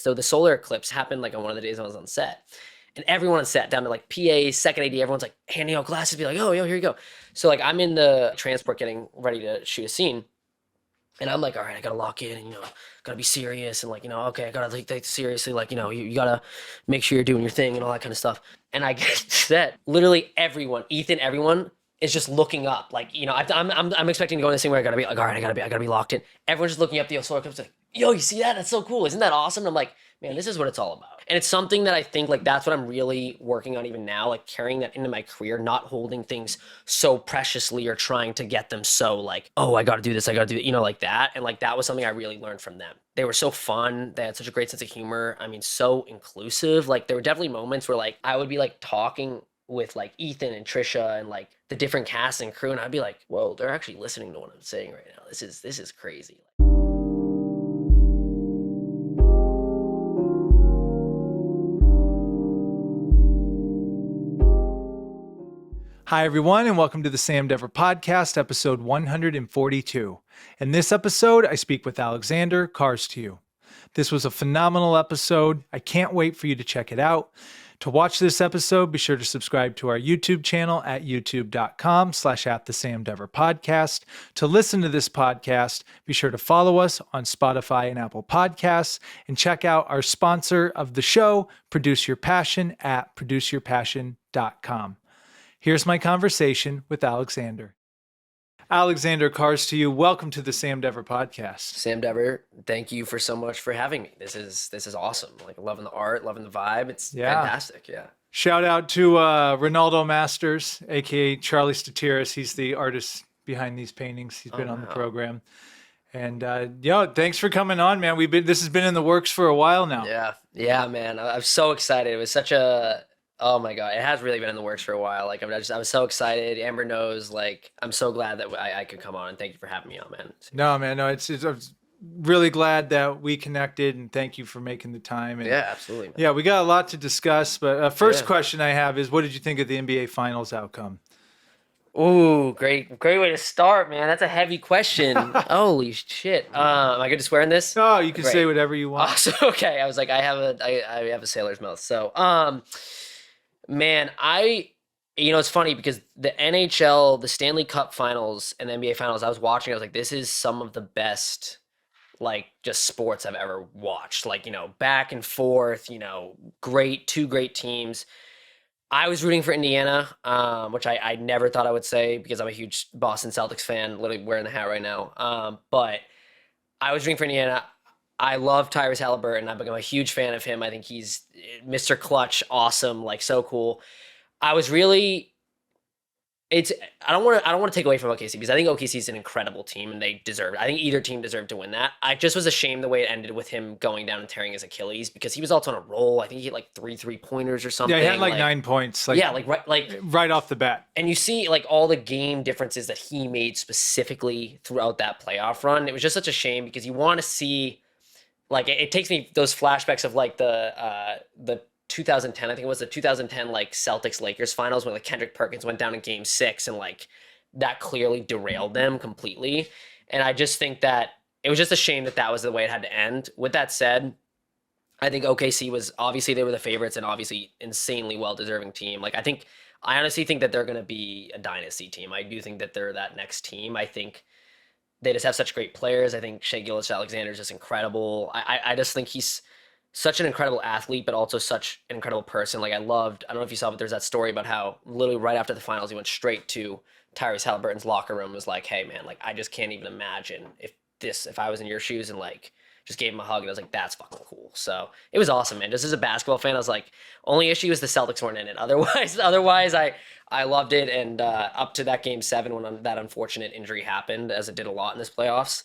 So the solar eclipse happened like on one of the days I was on set. And everyone on set, down to like PA, second AD, everyone's like handing out glasses, be like, oh, yo, here you go. So like I'm in the transport getting ready to shoot a scene. And I'm like, all right, I gotta lock in and, gotta be serious. And like, okay, I gotta take this seriously. Like, you gotta make sure you're doing your thing and all that kind of stuff. And I get set. Literally everyone, Ethan, everyone is just looking up. Like, I'm expecting to go in this thing where I gotta be like, all right, I gotta be locked in. Everyone's just looking up the solar eclipse like, yo, you see that? That's so cool. Isn't that awesome? And I'm like, man, this is what it's all about. And it's something that I think like that's what I'm really working on even now, like carrying that into my career, not holding things so preciously or trying to get them so like, oh, I got to do this, I got to do it, like that. And like that was something I really learned from them. They were so fun. They had such a great sense of humor. I mean, so inclusive. Like there were definitely moments where like I would be like talking with like Ethan and Trisha and like the different cast and crew, and I'd be like, whoa, they're actually listening to what I'm saying right now. This is crazy. Hi, everyone, and welcome to the Sam Dever Podcast, episode 142. In this episode, I speak with Alexander Carstoiu. This was a phenomenal episode. I can't wait for you to check it out. To watch this episode, be sure to subscribe to our YouTube channel at youtube.com/@thesamdeverpodcast. To listen to this podcast, be sure to follow us on Spotify and Apple Podcasts, and check out our sponsor of the show, Produce Your Passion, at produceyourpassion.com. Here's my conversation with Alexander. Alexander Carstoiu, welcome to the Sam Dever Podcast. Sam Dever, thank you for so much for having me. This is awesome. Like loving the art, loving the vibe. It's fantastic. Yeah. Shout out to Ronaldo Masters, aka Charlie Statiris. He's the artist behind these paintings. He's been on the program. And thanks for coming on, man. This has been in the works for a while now. Yeah, man. I'm so excited. It was such a Oh my God, it has really been in the works for a while. Like I was so excited. Amber knows. Like I'm so glad that I could come on, and thank you for having me on, man. No, it's I'm really glad that we connected, and thank you for making the time. And, yeah, absolutely. Man. Yeah, we got a lot to discuss, but first question I have is, what did you think of the NBA Finals outcome? Ooh, great way to start, man. That's a heavy question. Holy shit. Am I good to swear in this? Oh, you can say whatever you want. So, okay, I was like, I have a sailor's mouth. So, man, it's funny because the NHL, the Stanley Cup Finals and the NBA Finals, I was watching, I was like, this is some of the best, like, just sports I've ever watched. Like, back and forth, two great teams. I was rooting for Indiana, which I never thought I would say because I'm a huge Boston Celtics fan, literally wearing the hat right now. But I was rooting for Indiana. I love Tyrese Halliburton. I've become a huge fan of him. I think he's Mr. Clutch, awesome, like so cool. I don't want to take away from OKC because I think OKC is an incredible team and they deserve it. I think either team deserved to win that. I just was ashamed the way it ended with him going down and tearing his Achilles because he was also on a roll. I think he hit like 3-3-pointers or something. Yeah, he had like 9 points. Right off the bat. And you see like all the game differences that he made specifically throughout that playoff run. It was just such a shame because you want to see. Like it takes me those flashbacks of like the 2010, I think it was the 2010 like Celtics Lakers finals when like Kendrick Perkins went down in game 6 and like that clearly derailed them completely. And I just think that it was just a shame that was the way it had to end. With that said, I think OKC was obviously they were the favorites and obviously insanely well-deserving team. Like I honestly think that they're going to be a dynasty team. I do think that they're that next team. I think they just have such great players. I think Shai Gilgeous-Alexander is just incredible. I just think he's such an incredible athlete, but also such an incredible person. Like I don't know if you saw, but there's that story about how literally right after the finals, he went straight to Tyrese Halliburton's locker room and was like, hey man, like I just can't even imagine if I was in your shoes, and like just gave him a hug, and I was like, that's fucking cool. So it was awesome, man. Just as a basketball fan, I was like, only issue is the Celtics weren't in it. Otherwise I loved it, and up to that game 7 when that unfortunate injury happened, as it did a lot in this playoffs,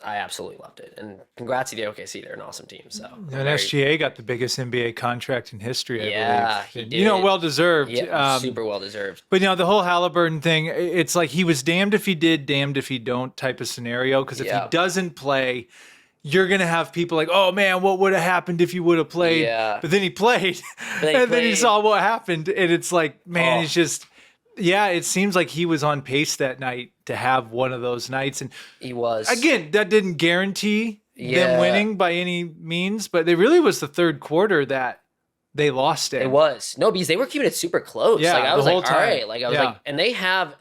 I absolutely loved it. And congrats to the OKC. They're an awesome team. So and SGA got the biggest NBA contract in history, I believe. Yeah, he did. Well-deserved. Yeah, super well-deserved. But, the whole Halliburton thing, it's like he was damned if he did, damned if he don't type of scenario. Because if he doesn't play, you're going to have people like, oh, man, what would have happened if he would have played? Yeah. But then he played. Then he saw what happened. And it's like, man, it's just... Yeah, it seems like he was on pace that night to have one of those nights. And he was. Again, that didn't guarantee them winning by any means, but it really was the third quarter that they lost it. It was. No, because they were keeping it super close. Yeah, like I was the whole like, all time. right. Like I was like, and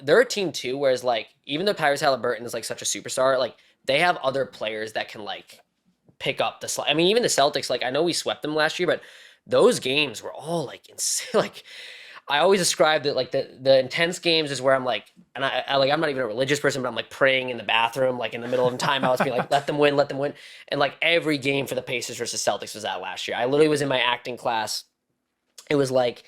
they're a team too, whereas like even though Tyrese Halliburton is like such a superstar, like they have other players that can like pick up the slack. I mean, even the Celtics, like I know we swept them last year, but those games were all like insane. Like I always describe that like the intense games is where I'm like, and I like I'm not even a religious person, but I'm like praying in the bathroom, like in the middle of timeouts, being like, let them win, let them win. And like every game for the Pacers versus Celtics was that last year. I literally was in my acting class. It was like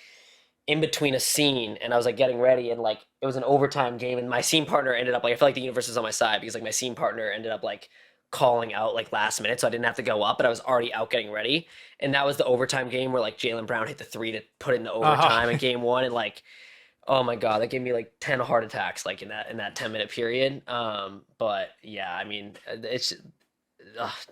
in between a scene, and I was like getting ready, and like it was an overtime game, and my scene partner ended up like I felt like the universe was on my side because like my scene partner ended up like calling out like last minute, so I didn't have to go up, but I was already out getting ready. And that was the overtime game where like Jaylen Brown hit the three to put it into overtime in game one, and like, oh my god, that gave me like 10 heart attacks like in that 10-minute period. But yeah, I mean, it's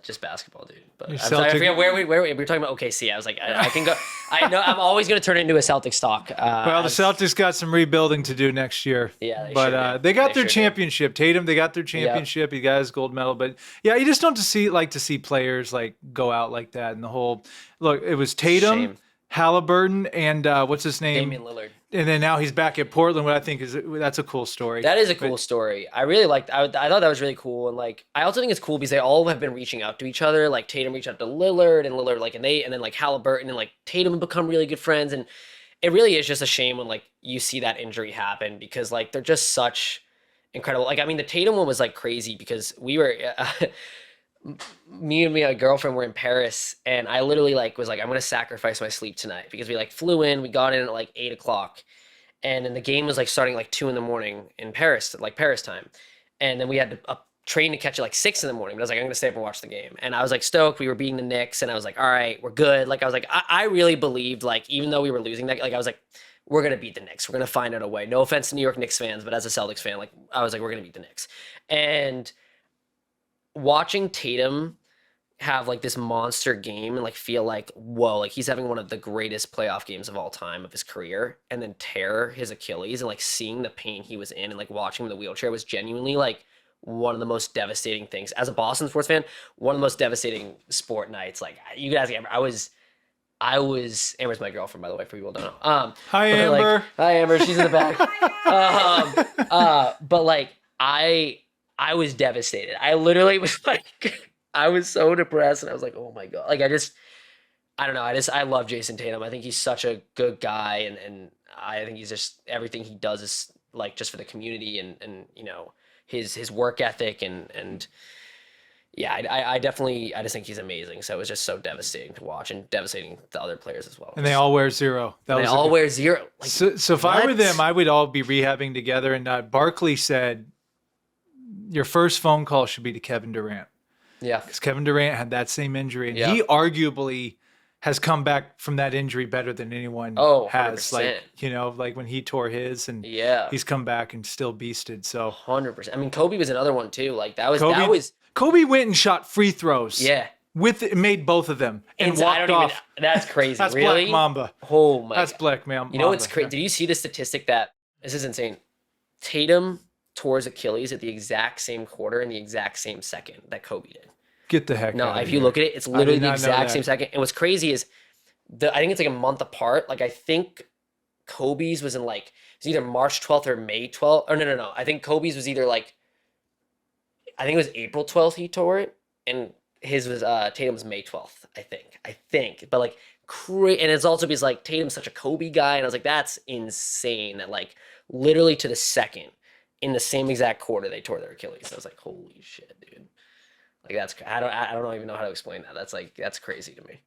just basketball, dude. But I'm sorry, I forget where we were talking about OKC. I was like, I can go. I know I'm always going to turn it into a Celtics stock. Well, the Celtics got some rebuilding to do next year. Yeah, they got their championship. Tatum, they got their championship. Yep. He got his gold medal. But yeah, you just don't like to see players like go out like that. And the whole look, it was Tatum, Halliburton, and what's his name? Damian Lillard. And then now he's back at Portland, what I think that's a cool story. That is a cool story. I really liked. I thought that was really cool, and like I also think it's cool because they all have been reaching out to each other. Like Tatum reached out to Lillard, and Lillard and then like Halliburton and like Tatum have become really good friends, and it really is just a shame when like you see that injury happen because like they're just such incredible. Like I mean, the Tatum one was like crazy because we were. Me and my girlfriend were in Paris, and I literally like was like, I'm gonna sacrifice my sleep tonight because we like flew in, we got in at like 8:00, and then the game was like starting like 2 a.m. in Paris, like Paris time, and then we had a train to catch at like 6 a.m. But I was like, I'm gonna stay up and watch the game, and I was like stoked. We were beating the Knicks, and I was like, all right, we're good. Like I was like, I really believed like even though we were losing that, like I was like, we're gonna beat the Knicks. We're gonna find out a way. No offense to New York Knicks fans, but as a Celtics fan, like I was like, we're gonna beat the Knicks, and watching Tatum have like this monster game and like feel like, whoa, like he's having one of the greatest playoff games of all time of his career, and then tear his Achilles, and like seeing the pain he was in and like watching him in the wheelchair was genuinely like one of the most devastating things as a Boston sports fan. One of the most devastating sport nights. Like you guys, I was Amber's my girlfriend, by the way, for people who don't know. Hi Amber. Like, hi Amber. She's in the back. But like I was devastated. I literally was like, I was so depressed, and I was like, oh my god. Like I don't know. I love Jason Tatum. I think he's such a good guy, and I think he's just everything he does is like just for the community and you know his work ethic and yeah, I definitely just think he's amazing. So it was just so devastating to watch and devastating to other players as well. And they all wear zero. Wear zero. Like, so if I were them, I would all be rehabbing together. And Barkley said, your first phone call should be to Kevin Durant. Yeah. Because Kevin Durant had that same injury, and yeah. he arguably has come back from that injury better than anyone has. 100%. Like, you know, like when he tore his, and he's come back and still beasted. So 100%. I mean, Kobe was another one too. Like that was Kobe went and shot free throws. Yeah. Made both of them and walked off. That's crazy. That's really? Black Mamba. Oh my. That's Black Mamba. You know what's crazy? Did you see the statistic that this is insane? Tatum tore his Achilles at the exact same quarter in the exact same second that Kobe did. Get the heck out of here. If you look at it, it's literally the exact same second. And what's crazy is I think it's like a month apart. Like I think Kobe's was in like it was either March 12th or May 12th. Or no. I think Kobe's was either like I think it was April 12th he tore it, and his was Tatum's May 12th, I think. But like and it's also because like Tatum's such a Kobe guy, and I was like, that's insane that like literally to the second in the same exact quarter they tore their Achilles. I was like, holy shit, dude. Like that's I don't even know how to explain that. That's crazy to me.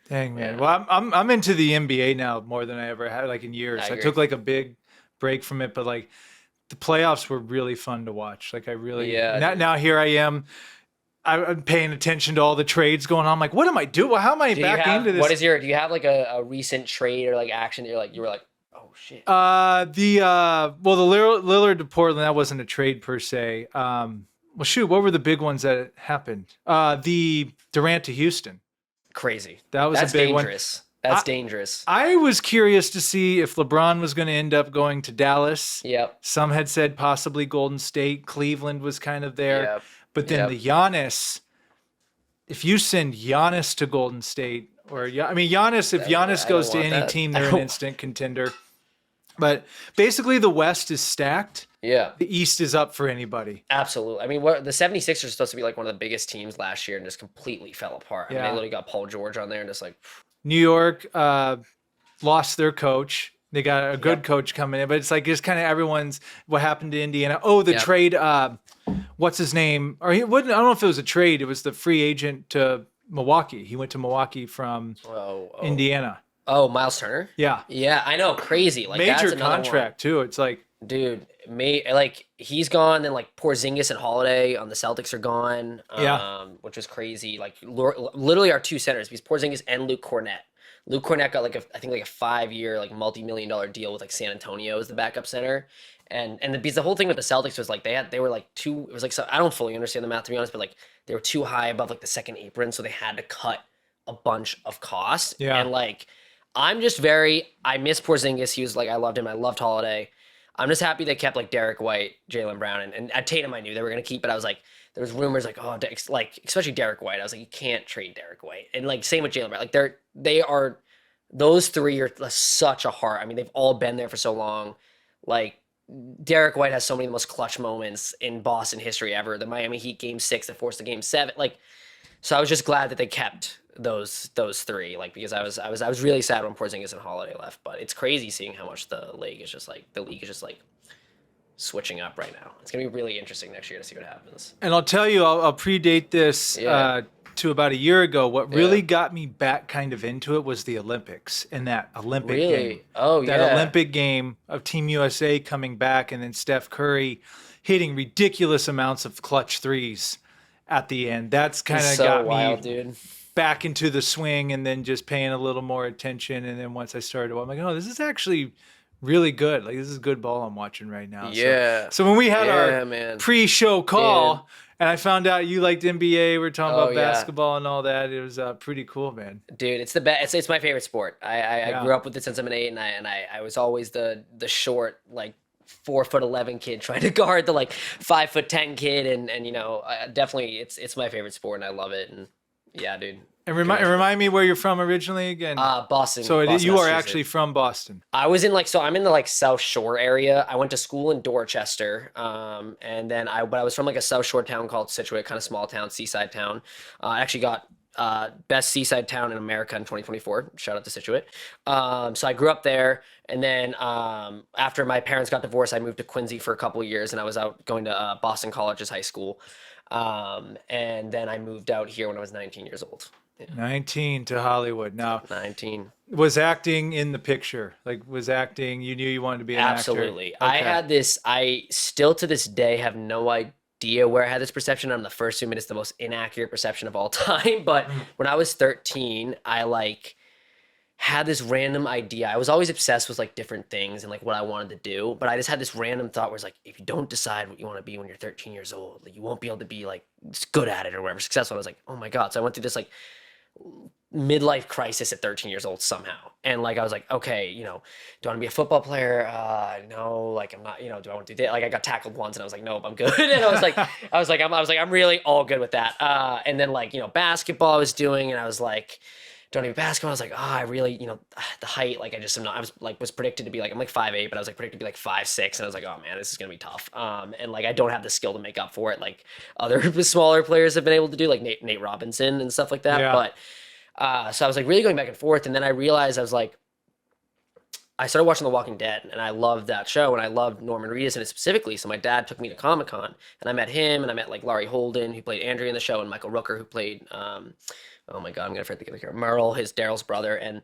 Dang, man. Yeah. Well, I'm into the NBA now more than I ever had like in years. I took like a big break from it, but like the playoffs were really fun to watch. Like I really now here I am. I'm paying attention to all the trades going on. I'm like, what am I doing? Well, how am I back into this? Do you have like a recent trade or like action that you were like, oh shit? The Lillard to Portland, that wasn't a trade per se. Well, shoot, what were the big ones that happened? The Durant to Houston. Crazy. That's a big dangerous. One. That's dangerous. I was curious to see if LeBron was going to end up going to Dallas. Yep. Some had said possibly Golden State. Cleveland was kind of there. Yep. But then the Giannis, if you send Giannis to Golden State, or Giannis, if Giannis goes to any team, they're an instant contender. But basically, the West is stacked. Yeah. The East is up for anybody. Absolutely. I mean, the 76ers are supposed to be like one of the biggest teams last year and just completely fell apart. I mean, they literally got Paul George on there and just like. New York lost their coach. They got a good coach coming in, but it's like just kind of everyone's what happened to Indiana. Oh, the trade. What's his name? Or he wouldn't. I don't know if it was a trade. It was the free agent to Milwaukee. He went to Milwaukee from Indiana. Oh, Miles Turner? Yeah. Yeah, I know. Crazy. Like major that's contract too. It's like, dude, like he's gone. Then like Porzingis and Holiday on the Celtics are gone. Which was crazy. Like literally our two centers, because Porzingis and Luke Cornett. Luke Cornett got like I think like a 5-year like multi-million-dollar deal with like San Antonio as the backup center. And because the whole thing with the Celtics was like they were like too, it was like, so I don't fully understand the math to be honest, but like they were too high above like the second apron, so they had to cut a bunch of costs. Yeah. And like I miss Porzingis. He was like, I loved him. I loved Holiday. I'm just happy they kept like Derek White, Jaylen Brown, and at Tatum I knew they were gonna keep, but I was like, there was rumors like, oh, like especially Derek White. I was like, you can't trade Derek White, and like same with Jaylen Brown. Like those three are such a heart. I mean, they've all been there for so long. Like Derek White has so many of the most clutch moments in Boston history ever. The Miami Heat Game 6 that forced the Game 7. Like, so I was just glad that they kept those three. Like, because I was really sad when Porzingis and Holiday left. But it's crazy seeing how much the league is just like switching up right now. It's gonna be really interesting next year to see what happens. And I'll tell you, I'll predate this to about a year ago. What really got me back kind of into it was the Olympics and that Olympic game. Oh, that Olympic game of Team USA coming back, and then Steph Curry hitting ridiculous amounts of clutch threes at the end. That's kind of got me back into the swing, and then just paying a little more attention. And then once I started, I'm like, oh, this is actually really good. Like, this is good ball I'm watching right now. Yeah. So when we had our pre-show call, and I found out you liked NBA, we're talking about basketball and all that, it was pretty cool, man. Dude, it's the best. It's my favorite sport. I grew up with it since I'm an 8, and I was always the short, like 4'11" kid trying to guard the like 5'10" kid, and you know, definitely it's my favorite sport, and I love it. And yeah, dude. And remind me where you're from originally again. Boston. So Boston, you are actually from Boston. I was in I'm in the like South Shore area. I went to school in Dorchester, and then I was from like a South Shore town called Scituate, kind of small town, seaside town. I actually got best seaside town in America in 2024. Shout out to Scituate. So I grew up there, and then after my parents got divorced, I moved to Quincy for a couple of years, and I was out going to Boston College as high school. And then I moved out here when I was 19 years old. Yeah. 19 to Hollywood. Now, 19. Was acting in the picture? Like, was acting, you knew you wanted to be an Absolutely. actor? Absolutely. I still to this day have no idea where I had this perception. I'm the first to admit it's the most inaccurate perception of all time. But when I was 13, I had this random idea. I was always obsessed with like different things and like what I wanted to do. But I just had this random thought where it's like, if you don't decide what you want to be when you're 13 years old, like, you won't be able to be like good at it or whatever, successful. I was like, oh my God. So I went through this like midlife crisis at 13 years old somehow. And like, I was like, okay, you know, do I want to be a football player? No, like I'm not, you know, do I want to do that? Like I got tackled once and I was like, nope, I'm good. And I was like, I'm really all good with that. And then like, you know, basketball I was doing, and I was like, don't even basketball. I was like, oh, I really, you know, the height, like I just am not, was predicted to be like, I'm like 5'8", but I was like predicted to be like 5'6", and I was like, oh man, this is going to be tough. And like, I don't have the skill to make up for it. Like other smaller players have been able to do, like Nate Robinson and stuff like that. Yeah. But, so I was like really going back and forth. And then I realized I started watching The Walking Dead, and I loved that show, and I loved Norman Reedus in it specifically. So my dad took me to Comic-Con, and I met him, and I met like Laurie Holden, who played Andrea in the show, and Michael Rooker, who played, oh my God, I'm gonna forget the character, Merle, Daryl's brother. And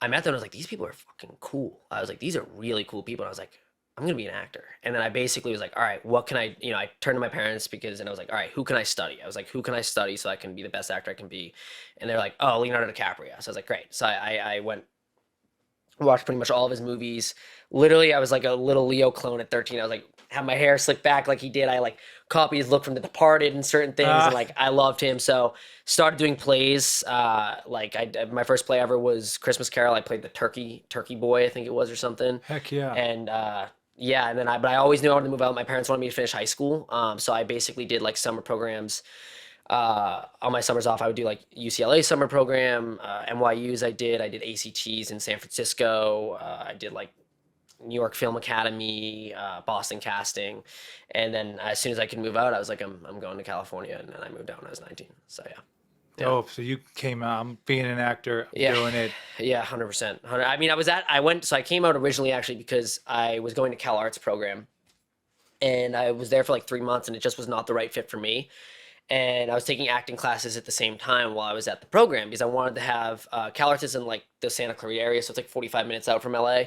I met them, and I was like, these people are fucking cool. I was like, these are really cool people. And I was like, I'm gonna be an actor. And then I basically was like, all right, what can I, you know, I turned to my parents and I was like, all right, who can I study? I was like, who can I study so I can be the best actor I can be? And they're like, oh, Leonardo DiCaprio. So I was like, great. So I watched pretty much all of his movies. Literally, I was like a little Leo clone at 13. I was like, had my hair slicked back like he did. I like copied his look from The Departed and certain things, and like I loved him. So started doing plays. My first play ever was Christmas Carol. I played the turkey boy, I think it was, or something. Heck yeah. And and then but I always knew I wanted to move out. My parents wanted me to finish high school, so I basically did like summer programs on my summers off, I would do like UCLA summer program, NYU's I did ACTs in San Francisco. I did like New York Film Academy, Boston Casting, and then as soon as I could move out, I was like, I'm going to California, and then I moved out when I was 19. So yeah. Yeah. Oh, so you came out, I'm being an actor, doing it. Yeah, 100%. I mean, I came out originally actually because I was going to Cal Arts program, and I was there for like 3 months, and it just was not the right fit for me. And I was taking acting classes at the same time while I was at the program because I wanted to have Cal Arts is in like the Santa Clarita area, so it's like 45 minutes out from LA,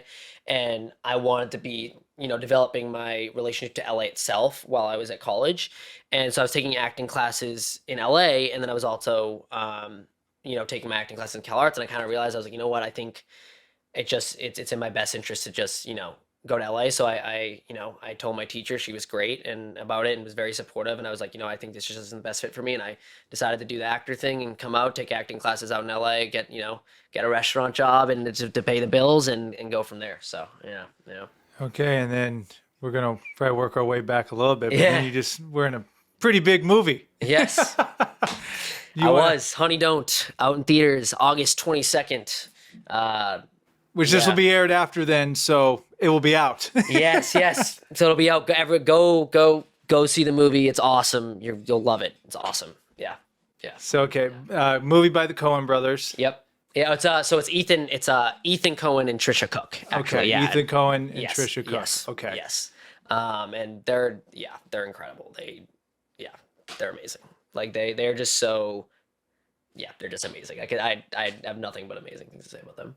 and I wanted to be developing my relationship to LA itself while I was at college, and so I was taking acting classes in LA, and then I was also taking my acting classes in Cal Arts, and I kind of realized I was like, you know what, I think it's in my best interest to just go to LA. So I told my teacher, she was great and about it and was very supportive. And I was like, I think this just isn't the best fit for me. And I decided to do the actor thing and come out, take acting classes out in LA, get a restaurant job and to pay the bills and go from there. So, yeah. Okay. And then we're going to probably work our way back a little bit, but then we're in a pretty big movie. Yes. Honey Don't, out in theaters, August 22nd. Which this will be aired after then, so it will be out. yes. So it'll be out. Go see the movie. It's awesome. You'll love it. It's awesome. Yeah. So movie by the Coen brothers. Yep. Yeah. It's Ethan. It's Ethan Coen and Trisha Cook. Actually, okay. Yeah. Ethan Coen and Trisha Cook. Yes. Okay. Yes. And they're incredible. They're amazing. Like they're just so. Yeah, they're just amazing. I have nothing but amazing things to say about them.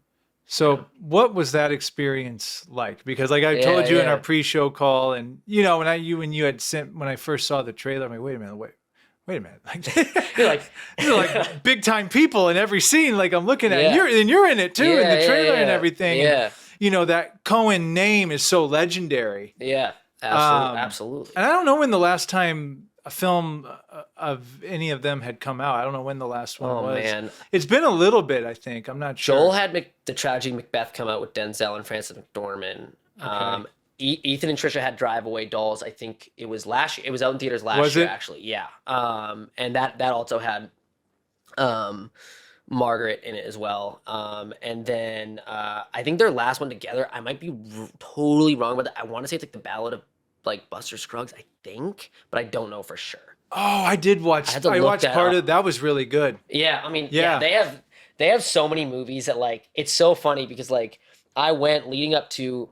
So what was that experience like? Because like I told you in our pre-show call, and when I first saw the trailer, I'm like, wait a minute. Like You're like these are like big time people in every scene. Like I'm looking at you're in it too in the trailer and everything. Yeah. And, that Coen name is so legendary. Yeah, absolutely. And I don't know when the last time a film of any of them had come out. I don't know when the last one was. Oh, man. It's been a little bit, I think. I'm not sure. Joel had the tragedy Macbeth come out with Denzel and Frances McDormand. Okay. Ethan and Trisha had Drive Away Dolls. I think it was last year. It was out in theaters last year, actually. Yeah. And that also had Margaret in it as well. And then I think their last one together, I might be totally wrong, but I want to say it's like The Ballad of like Buster Scruggs, I think, but I don't know for sure. Oh, I did watch. I watched part of that. Was really good. Yeah, I mean, they have so many movies that like it's so funny because like I went leading up to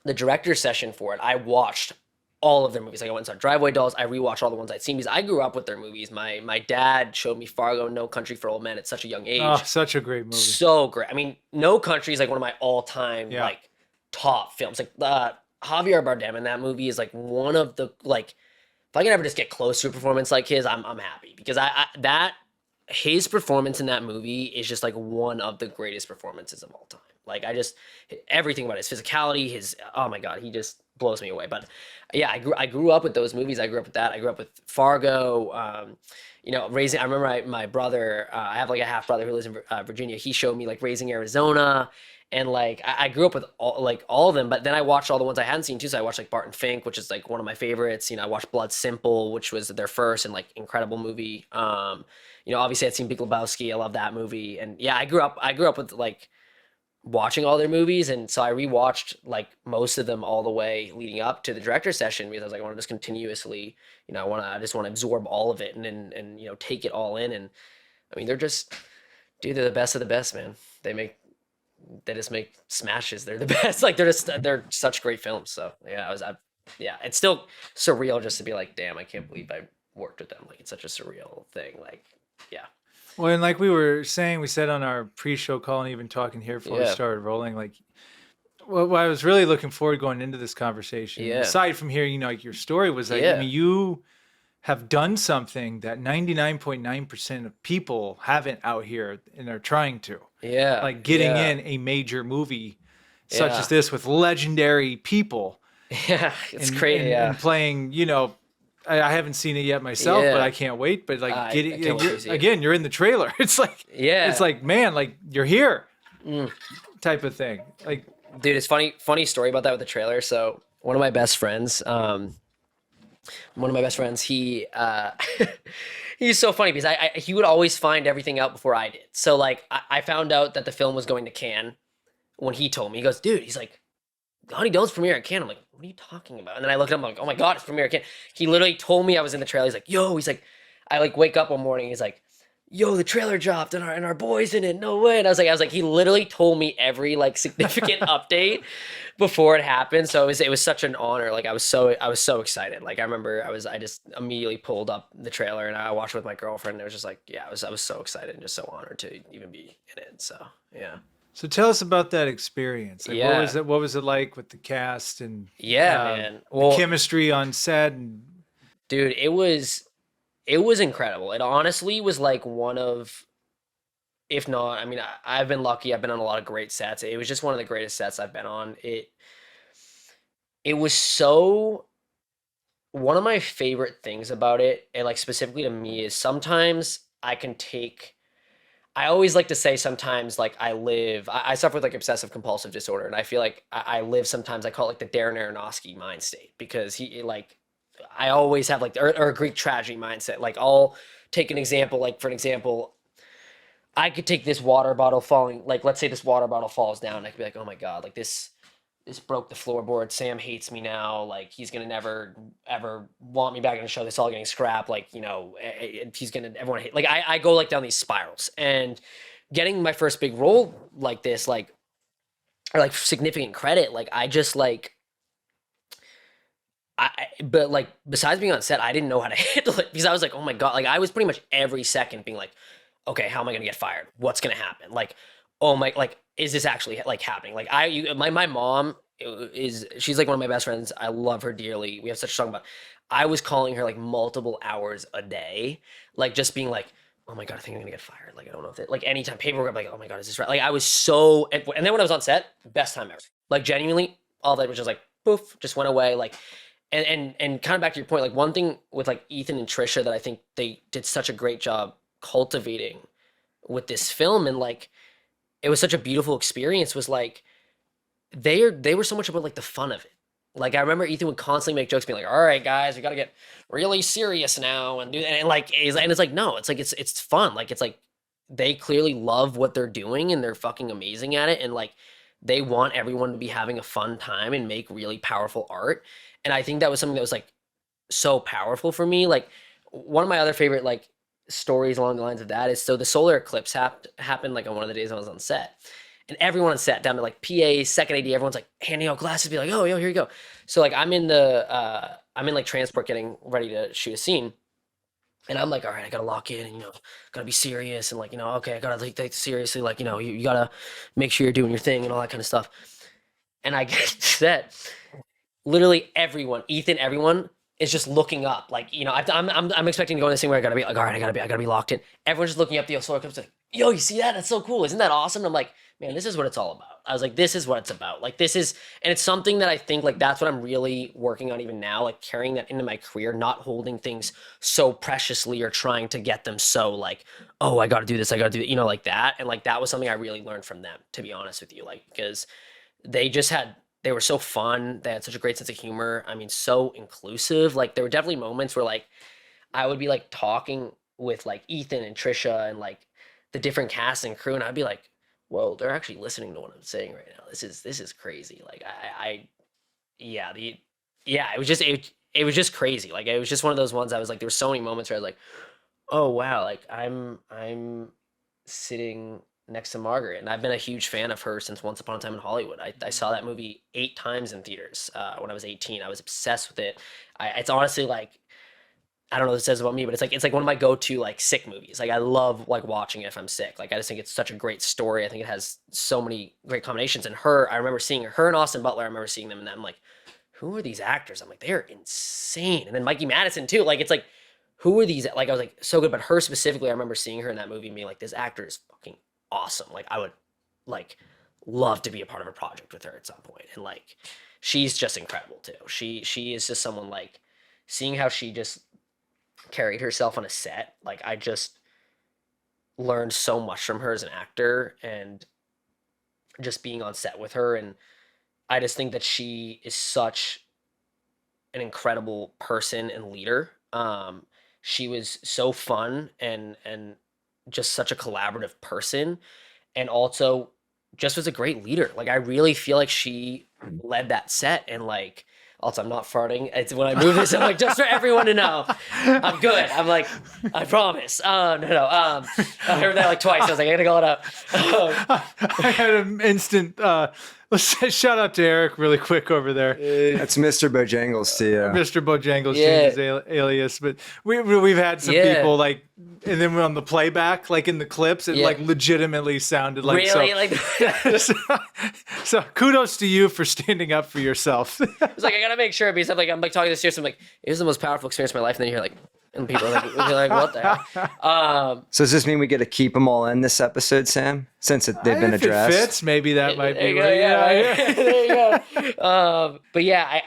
the director's session for it. I watched all of their movies. Like I went and saw Driveway Dolls. I rewatched all the ones I'd seen because I grew up with their movies. My dad showed me Fargo, No Country for Old Men at such a young age. Oh, such a great movie. So great. I mean, No Country is like one of my all-time like top films. Like Javier Bardem in that movie is like one of the like if I can ever just get close to a performance like his, I'm happy because his performance in that movie is just like one of the greatest performances of all time. Like everything about his physicality, oh my God, he just blows me away. But yeah, I grew up with those movies. I grew up with that. I grew up with Fargo. I remember my brother. I have like a half brother who lives in Virginia. He showed me like Raising Arizona. And like I grew up with all of them, but then I watched all the ones I hadn't seen too. So I watched like Barton Fink, which is like one of my favorites. I watched Blood Simple, which was their first and like incredible movie. Obviously I'd seen Big Lebowski. I love that movie. And yeah, I grew up with like watching all their movies, and so I rewatched like most of them all the way leading up to the director's session because I was like, I want to just continuously, I just want to absorb all of it and take it all in. And I mean, they're the best of the best, man. They just make smashes. They're the best. Like they're such great films. So yeah, it's still surreal just to be like, damn, I can't believe I worked with them. Like it's such a surreal thing. Like, yeah. Well, and like we said on our pre-show call and even talking here before we started rolling, like what I was really looking forward going into this conversation, aside from hearing, like your story was like, I mean, you have done something that 99.9% of people haven't out here and are trying to. Yeah. Like getting in a major movie such as this with legendary people. Yeah, it's crazy. And playing, I haven't seen it yet myself, but I can't wait. But like you're in the trailer. It's like, man, like you're here type of thing. Like, dude, it's funny story about that with the trailer. So one of my best friends, he He's so funny because he would always find everything out before I did. So like I found out that the film was going to Cannes when he told me. He goes, dude, he's like, Honey Don't's premiere at Cannes. I'm like, what are you talking about? And then I looked at him, I'm like, oh my god, it's premiere at Cannes. He literally told me I was in the trailer. He's like, yo, he's like, I like wake up one morning. He's like, yo, the trailer dropped and our boy's in it. No way. And I was like, he literally told me every like significant update before it happened. So it was such an honor. Like I was so excited. Like I just immediately pulled up the trailer and I watched it with my girlfriend. And it was just like, yeah, I was so excited and just so honored to even be in it. So yeah. So tell us about that experience. Like, Yeah. what was it like with the cast and Yeah, man. the Well, chemistry on set? And dude, it was incredible. It honestly was like one of, if not, I mean, I've been lucky. I've been on a lot of great sets. It was just one of the greatest sets I've been on. It was so, one of my favorite things about it, and like specifically to me, is sometimes I can take. I always like to say sometimes like I suffer with like obsessive compulsive disorder, and I feel like I live sometimes. I call it like the Darren Aronofsky mind state because he like I always have like or a Greek tragedy mindset. Like I'll take an example. Like for an example, I could take this water bottle falling. Like let's say this water bottle falls down. And I could be like, oh my god, like this broke the floorboard. Sam hates me now. Like he's gonna never ever want me back in the show. This all getting scrapped. Like he's gonna everyone hate. Like I go like down these spirals and getting my first big role like this like or like significant credit. Like I just like but like besides being on set, I didn't know how to handle it because I was like, oh my god, like I was pretty much every second being like, okay, how am I gonna get fired? What's gonna happen? Like, oh my, like, is this actually like happening? Like my mom is she's like one of my best friends. I love her dearly. We have such a strong bond. I was calling her like multiple hours a day, like just being like, oh my god, I think I'm gonna get fired. Like I don't know if it like anytime paperwork, I'm like, oh my god, is this right? Like I was so, and then when I was on set, best time ever. Like genuinely, all that was just like poof, just went away. Like and kind of back to your point, like one thing with like Ethan and Trisha that I think they did such a great job cultivating with this film and like it was such a beautiful experience was like they were so much about like the fun of it. Like I remember Ethan would constantly make jokes being like, all right guys, we gotta get really serious now and do and like and it's like no, it's like it's fun. Like it's like they clearly love what they're doing and they're fucking amazing at it and like they want everyone to be having a fun time and make really powerful art. And I think that was something that was like so powerful for me. Like one of my other favorite like stories along the lines of that is so the solar eclipse happened like on one of the days I was on set. And everyone on set, down to like PA, second AD, everyone's like handing out glasses, be like, oh, yo, here you go. So like I'm in like transport getting ready to shoot a scene. And I'm like, all right, I gotta lock in and gotta be serious and like, okay, I gotta take this seriously, like, you gotta make sure you're doing your thing and all that kind of stuff. And I get set literally everyone, Ethan, everyone is just looking up. Like, I'm expecting to go in this thing where I gotta be like, all right, I gotta be locked in. Everyone's just looking up the solar eclipse like, yo, you see that? That's so cool. Isn't that awesome? And I'm like, man, this is what it's all about. I was like, this is what it's about. Like, this is, and it's something that I think like that's what I'm really working on even now, like carrying that into my career, not holding things so preciously or trying to get them so like, oh, I gotta do this, I gotta do it, like that. And like that was something I really learned from them, to be honest with you, like because they just had they were so fun. They had such a great sense of humor. I mean, so inclusive. Like there were definitely moments where like I would be like talking with like Ethan and Trisha and like the different cast and crew, and I'd be like, "Whoa, they're actually listening to what I'm saying right now. This is crazy." Like yeah, yeah, it was just crazy. Like it was just one of those ones I was like, there were so many moments where I was like, "Oh wow, like I'm sitting next to Margaret, and I've been a huge fan of her since Once Upon a Time in Hollywood. I saw that movie 8 times in theaters when I was 18. I was obsessed with it. It's honestly like I don't know what it says about me, but it's like one of my go-to like sick movies. Like I love like watching it if I'm sick. Like I just think it's such a great story. I think it has so many great combinations. And her, I remember seeing her and Austin Butler. I remember seeing them, and I'm like, who are these actors? I'm like, they're insane. And then Mikey Madison too. Like it's like, who are these? Like I was like so good, but her specifically, I remember seeing her in that movie and being like, this actor is fucking awesome. Like I would like love to be a part of a project with her at some point. And like she's just incredible too. She is just someone like seeing how she just carried herself on a set. Like I just learned so much from her as an actor and just being on set with her. And I just think that she is such an incredible person and leader. she was so fun and just such a collaborative person, and also just was a great leader. Like I really feel like she led that set, and like also I'm not farting. It's when I move this, I'm like just for everyone to know, I'm good. I'm like I promise. No. I heard that like twice. I was like I gotta call it out. I had an instant. Let's say shout out to Eric really quick over there. That's Mr. Bojangles to you. Mr. Bojangles Yeah. changed his alias, but we've had some Yeah. people like, and then on the playback, like in the clips, it Yeah. like legitimately sounded like Really? so. Like So kudos to you for standing up for yourself. it's like I gotta make sure because I'm like talking this serious. I'm like, it was the most powerful experience of my life. And then you're like, and people are like, you're like, what the hell? So does this mean we get to keep them all in this episode, Sam? Since they've been If addressed. it fits, maybe that might There be you go, right. yeah. There you go. But yeah,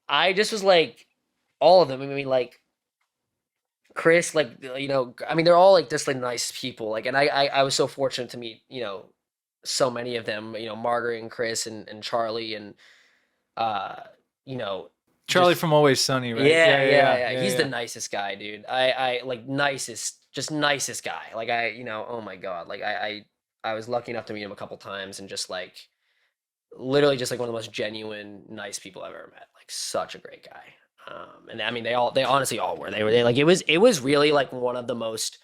I just was like all of them. I mean, like Chris, like you know, I mean, they're all like just like nice people. Like, and I was so fortunate to meet so many of them. You know, Margaret and Chris and Charlie and you know. Charlie just- from Always Sunny, right? Yeah. He's the nicest guy, dude. I like nicest guy. Like oh my God. Like I was lucky enough to meet him a couple times and just like literally just like one of the most genuine, nice people I've ever met. Like such a great guy. And I mean they honestly all were. They like it was really like one of the most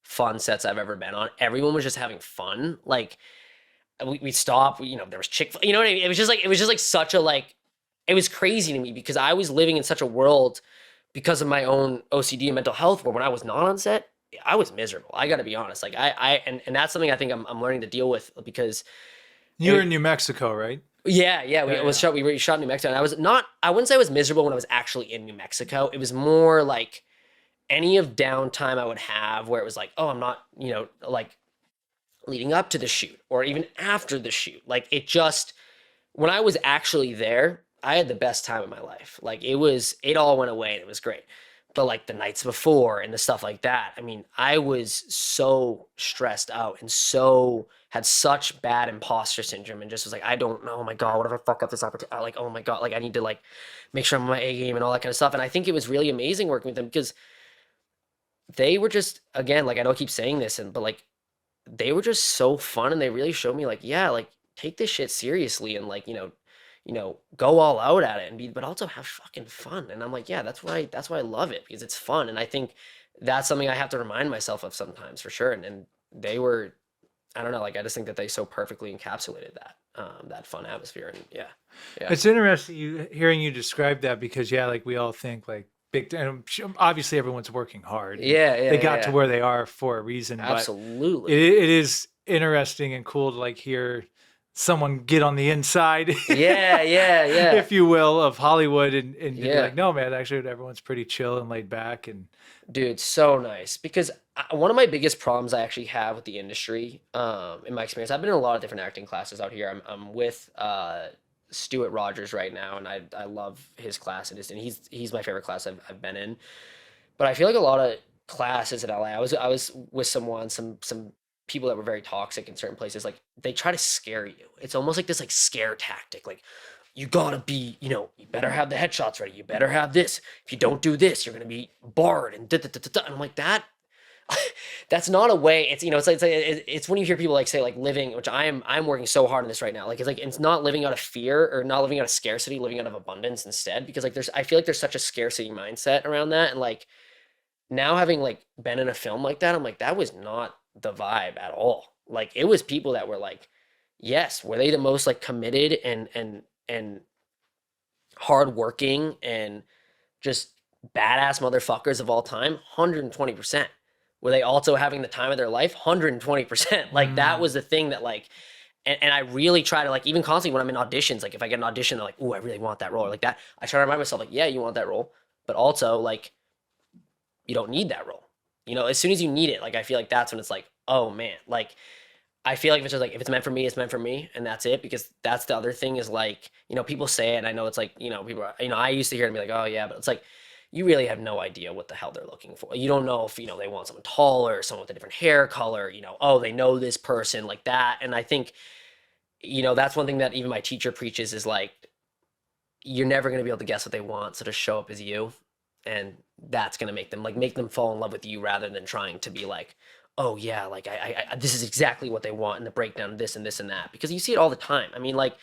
fun sets I've ever been on. Everyone was just having fun. Like we'd stop, there was Chick-fil-A, you know what I mean? It was just like such a like it was crazy to me because I was living in such a world because of my own OCD and mental health where when I was not on set, I was miserable. I got to be honest. Like and that's something I think I'm learning to deal with because You were in New Mexico, right? yeah, we shot in New Mexico, and I wouldn't say I was miserable when I was actually in New Mexico. It was more like any of downtime I would have where it was like, oh, I'm not, like leading up to the shoot or even after the shoot. Like it just, when I was actually there, I had the best time of my life. Like it all went away and it was great. But like the nights before and the stuff like that, I mean, I was so stressed out and had such bad imposter syndrome and just was like, I don't know, oh my God, what if I fuck up this opportunity? Like, oh my God, like I need to like make sure I'm on my A game and all that kind of stuff. And I think it was really amazing working with them because they were just, again, like I know I keep saying this, but like they were just so fun and they really showed me like, yeah, like take this shit seriously and like, go all out at it but also have fucking fun. And I'm like, yeah, that's why I love it because it's fun. And I think that's something I have to remind myself of sometimes for sure. And they were, I don't know, like I just think that they so perfectly encapsulated that fun atmosphere. And yeah. It's interesting hearing you describe that because like we all think like big, and obviously everyone's working hard. They got to where they are for a reason. Absolutely. But it is interesting and cool to like hear someone get on the inside, yeah, if you will, of Hollywood and be like, no, man, actually everyone's pretty chill and laid back. And dude, so nice because one of my biggest problems I actually have with the industry, in my experience, I've been in a lot of different acting classes out here. I'm with Stuart Rogers right now, and I love his class, and he's my favorite class I've been in. But I feel like a lot of classes in LA, I was with some people that were very toxic in certain places. Like they try to scare you. It's almost like this like scare tactic. Like you gotta be, you better have the headshots ready. You better have this. If you don't do this, you're gonna be barred and da-da-da-da-da. And I'm like that's not a way. It's it's when you hear people like say like living, which I'm working so hard on this right now. Like it's not living out of fear or not living out of scarcity, living out of abundance instead. Because like I feel like there's such a scarcity mindset around that. And like now having like been in a film like that, I'm like that was not the vibe at all. Like it was people that were like, yes, were they the most like committed and hardworking and just badass motherfuckers of all time? 120%. Were they also having the time of their life? 120%. Like that was the thing that like, and I really try to like, even constantly when I'm in auditions, like if I get an audition, they're like, oh, I really want that role or like that. I try to remind myself like, yeah, you want that role, but also like, you don't need that role. As soon as you need it, like I feel like that's when it's like, oh man, like I feel like if it's just like if it's meant for me, it's meant for me, and that's it. Because that's the other thing is like, people say it, and I know it's like, people are, I used to hear it and be like, oh yeah, but it's like you really have no idea what the hell they're looking for. You don't know if they want someone taller, someone with a different hair color, oh, they know this person like that. And I think that's one thing that even my teacher preaches is like, you're never going to be able to guess what they want, so just show up as you. and that's gonna make them fall in love with you rather than trying to be like, oh yeah, like I this is exactly what they want in the breakdown of this and this and that, because you see it all the time. I mean, like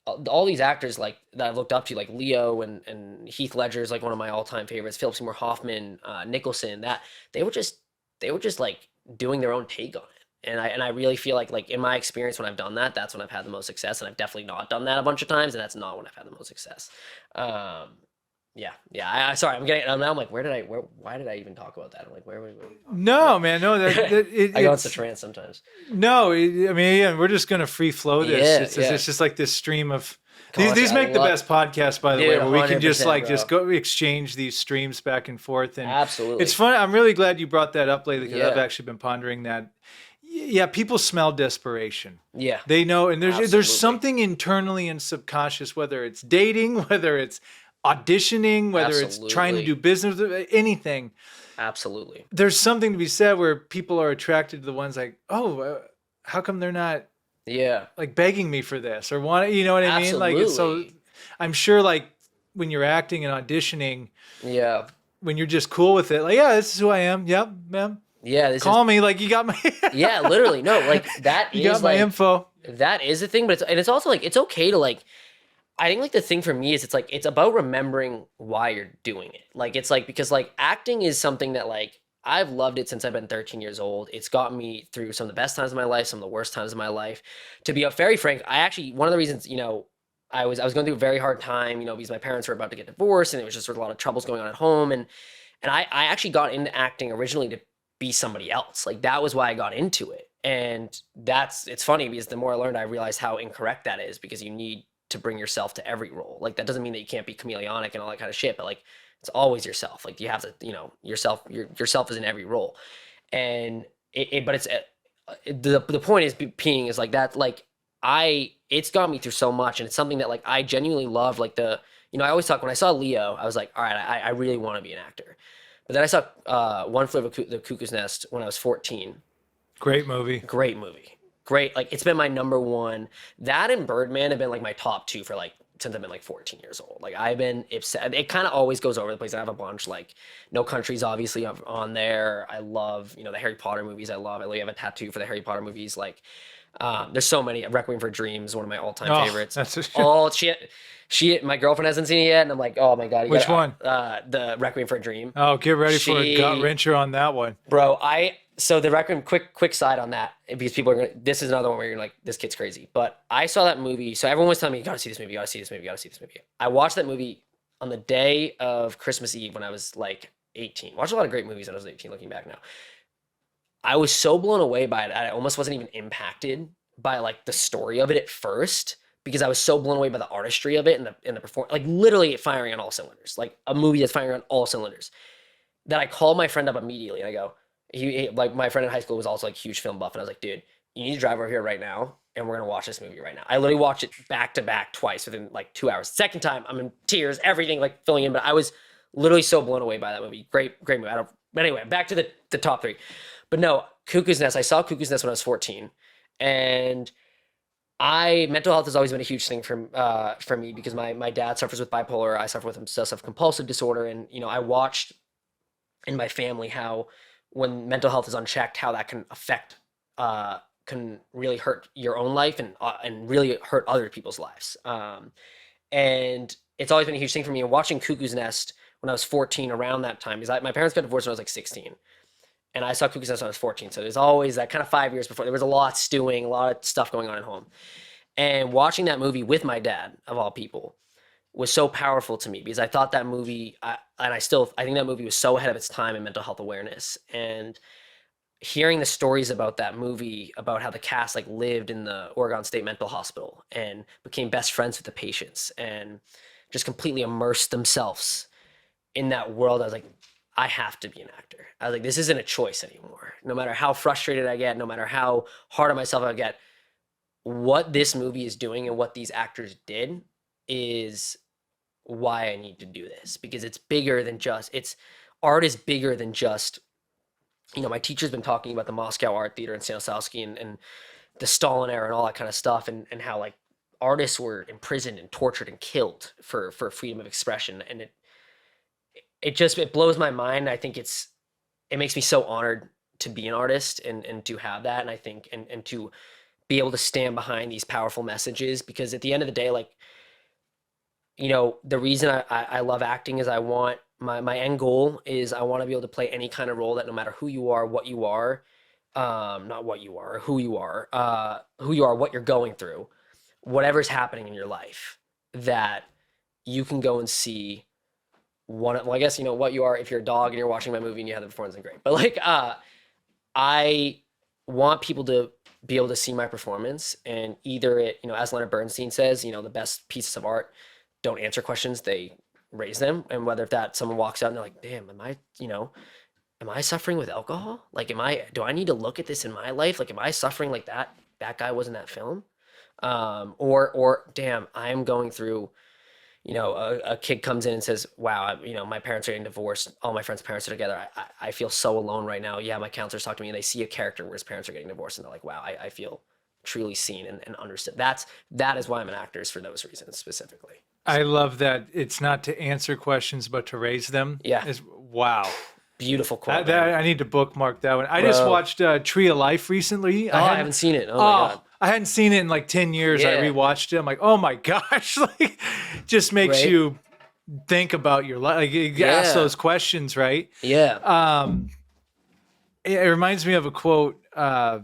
all these actors like that I've looked up to, like Leo and Heath Ledger is like one of my all time favorites. Philip Seymour Hoffman, Nicholson, that they were just like doing their own take on it. And I really feel like in my experience when I've done that, that's when I've had the most success. And I've definitely not done that a bunch of times, and that's not when I've had the most success. Um, yeah. Sorry, I'm like, why did I even talk about that? I'm like, where were we? No, man, no, I go into trance sometimes. No, I mean, again, we're just gonna free flow this. Yeah, It's just like this stream of Gosh, these I make the love- best podcasts, by the Dude, way, where we can just 100%, like bro. just go exchange these streams back and forth. And Absolutely. it's fun. I'm really glad you brought that up lately, because Yeah. I've actually been pondering that. Yeah, people smell desperation. Yeah. They know, and Absolutely. there's something internally and subconscious, whether it's dating, whether it's auditioning, whether it's trying to Absolutely. do business, anything. Absolutely. There's something to be said where people are attracted to the ones like, oh, how come they're not Yeah. like begging me for this or want, you know what I mean? Like, it's so Absolutely. I'm sure like when you're acting and auditioning, Yeah. when you're just cool with it, like, yeah, this is who I am. Yep, ma'am. Yeah. This Call me. Like, you got my, yeah, literally. No, like that you got is my like info. that is a thing, but it's also like it's okay to like I think like the thing for me is it's about remembering why you're doing it. Like it's like because like acting is something that like I've loved it since I've been 13 years old. It's gotten me through some of the best times of my life, some of the worst times of my life. To be very frank, I actually one of the reasons, I was going through a very hard time, because my parents were about to get divorced and there was just sort of a lot of troubles going on at home, and I actually got into acting originally to be somebody else. Like that was why I got into it. And it's funny because the more I learned, I realized how incorrect that is, because you need to bring yourself to every role. Like that doesn't mean that you can't be chameleonic and all that kind of shit, but like it's always yourself. Like you have to, yourself is in every role. And but it's the point is being is like that. Like it's got me through so much, and it's something that like I genuinely love. Like I always talk when I saw Leo, I was like, all right, I really want to be an actor. But then I saw One Flew Over the Cuckoo's Nest when I was 14. Great movie. Great movie. Great. Like it's been my number one. That and Birdman have been like my top two for like since I've been like 14 years old. Like I've been upset. It kind of always goes over the place. I have a bunch, like No Country's obviously on there. I love, the Harry Potter movies. I literally have a tattoo for the Harry Potter movies. Like there's so many. Requiem for a Dream is one of my all-time favorites. My girlfriend hasn't seen it yet, and I'm like, oh my god. Which one? The Requiem for a Dream. Oh, get ready for a gut wrencher on that one. Bro, so the Requiem, quick side on that, because people are gonna, this is another one where you're like, this kid's crazy. But I saw that movie, so everyone was telling me, you gotta see this movie, you gotta see this movie, you gotta see this movie. I watched that movie on the day of Christmas Eve when I was like 18. Watched a lot of great movies when I was 18, looking back now. I was so blown away by it, I almost wasn't even impacted by like the story of it at first, because I was so blown away by the artistry of it and the performance, like literally firing on all cylinders, like a movie that's firing on all cylinders, that I called my friend up immediately and I go, like my friend in high school was also like a huge film buff, and I was like, dude, you need to drive over here right now and we're gonna watch this movie right now. I literally watched it back to back twice within like 2 hours. Second time, I'm in tears, everything like filling in, but I was literally so blown away by that movie. Great movie. But anyway, back to the top three. But no, Cuckoo's Nest. I saw Cuckoo's Nest when I was 14, and mental health has always been a huge thing for me, because my dad suffers with bipolar. I suffer with obsessive compulsive disorder, and I watched in my family how when mental health is unchecked, how that can affect can really hurt your own life and really hurt other people's lives. And it's always been a huge thing for me. And watching Cuckoo's Nest when I was 14, around that time, because my parents got divorced when I was like 16. And I saw Cuckoo's Nest when I was 14. So there's always that kind of 5 years before. There was a lot stewing, a lot of stuff going on at home. And watching that movie with my dad, of all people, was so powerful to me, because I thought that movie, I think that movie was so ahead of its time in mental health awareness. And hearing the stories about that movie, about how the cast like lived in the Oregon State Mental Hospital and became best friends with the patients and just completely immersed themselves in that world, I was like, I have to be an actor. I was like, this isn't a choice anymore. No matter how frustrated I get, no matter how hard on myself I get, what this movie is doing and what these actors did is why I need to do this, because it's bigger than just, art is bigger than just, my teacher's been talking about the Moscow Art Theater in Stanislavski and the Stalin era and all that kind of stuff, and how like artists were imprisoned and tortured and killed for freedom of expression. And it blows my mind. I think it makes me so honored to be an artist and to have that. And I think, and to be able to stand behind these powerful messages, because at the end of the day, like, the reason I love acting is I want my end goal is I want to be able to play any kind of role that no matter who you are, what you are, not what you are, who you are, what you're going through, whatever's happening in your life, that you can go and see well, I guess, what you are, if you're a dog and you're watching my movie and you have the performance, and great. But like, I want people to be able to see my performance, and either as Leonard Bernstein says, the best pieces of art don't answer questions, they raise them. And whether if that someone walks out and they're like, damn, am I suffering with alcohol? Like, do I need to look at this in my life? Like, am I suffering like that guy was in that film? Or damn, I am going through, a kid comes in and says, wow, my parents are getting divorced. All my friends' parents are together. I feel so alone right now. Yeah, my counselors talk to me and they see a character where his parents are getting divorced and they're like, wow, I feel truly seen and understood. That is why I'm an actor, is for those reasons specifically. I love that it's not to answer questions, but to raise them. Yeah. Wow. Beautiful quote. I need to bookmark that one. I just watched Tree of Life recently. I haven't seen it. Oh my God. I hadn't seen it in like 10 years. Yeah. I rewatched it. I'm like, oh my gosh. Like, just makes you think about your life. Like, you ask those questions, right? Yeah. It reminds me of a quote I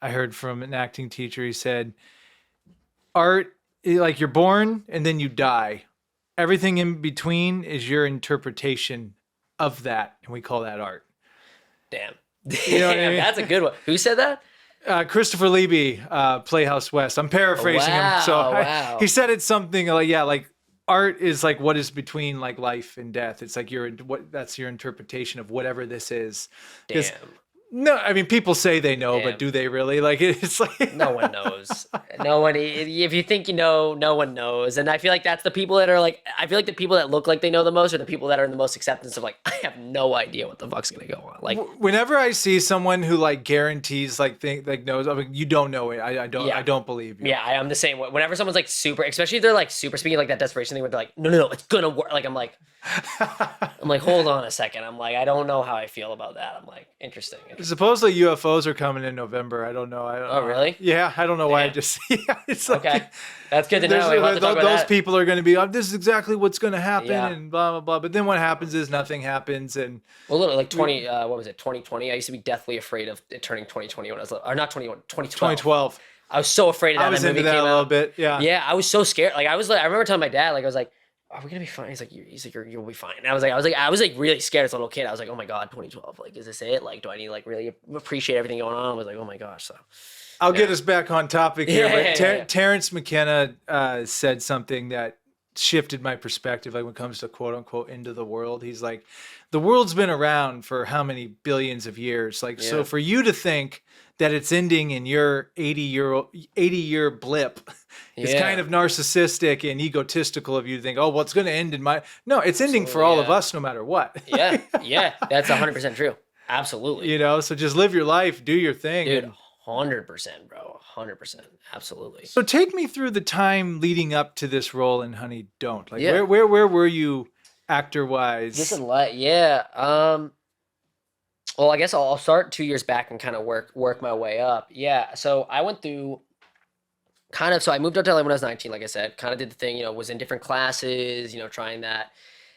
heard from an acting teacher. He said, art, like, you're born and then you die. Everything in between is your interpretation of that, and we call that art. Damn. You know what I mean? That's a good one. Who said that? Christopher Levy, Playhouse West. I'm paraphrasing him. So he said it's something like, like art is like what is between like life and death. It's like that's your interpretation of whatever this is. Damn. No, I mean, people say they know, but do they really? Like, it's like no one knows. No one. If you think you know, no one knows. And I feel like that's the people that are like. I feel like the people that look like they know the most are the people that are in the most acceptance of like, I have no idea what the fuck's gonna go on. Like, whenever I see someone who like guarantees knows, I mean, you don't know it. I don't believe you. Yeah, I am the same way. Whenever someone's like super, especially if they're like super speaking like that desperation thing where they're like, no, it's gonna work. Like, I'm like, hold on a second. I'm like, I don't know how I feel about that. I'm like, interesting. Supposedly UFOs are coming in November. I don't know. Oh, really? Yeah, I don't know why. I just it's like, okay. That's good to know. Those people are going to be, this is exactly what's going to happen, and blah blah blah. But then what happens is nothing happens, and literally like 2020? I used to be deathly afraid of it turning 2020 when I was or not 2012. 2012. I was so afraid of that. I was into that a little bit. Yeah. Yeah, I was so scared. Like, I remember telling my dad, like, I was like, are we gonna be fine? He's like, you'll be fine. And I was like really scared as a little kid. I was like, oh my God, 2012. Like, is this it? Like, do I need to like really appreciate everything going on? I was like, oh my gosh. So I'll get us back on topic here. Yeah. Terrence McKenna said something that shifted my perspective. Like, when it comes to quote unquote into the world, he's like, the world's been around for how many billions of years? Like, so for you to think that it's ending in your 80-year blip is kind of narcissistic and egotistical of you to think, oh, well, it's going to end in no, it's ending for all of us no matter what. yeah, that's 100% true. Absolutely. So just live your life, do your thing. Dude, 100%, bro. 100%. Absolutely. So take me through the time leading up to this role in Honey Don't. Like, where were you actor-wise? Well, I guess I'll start 2 years back and kind of work my way up. Yeah, so I went through so I moved out to LA when I was 19, like I said, kind of did the thing, was in different classes, trying that.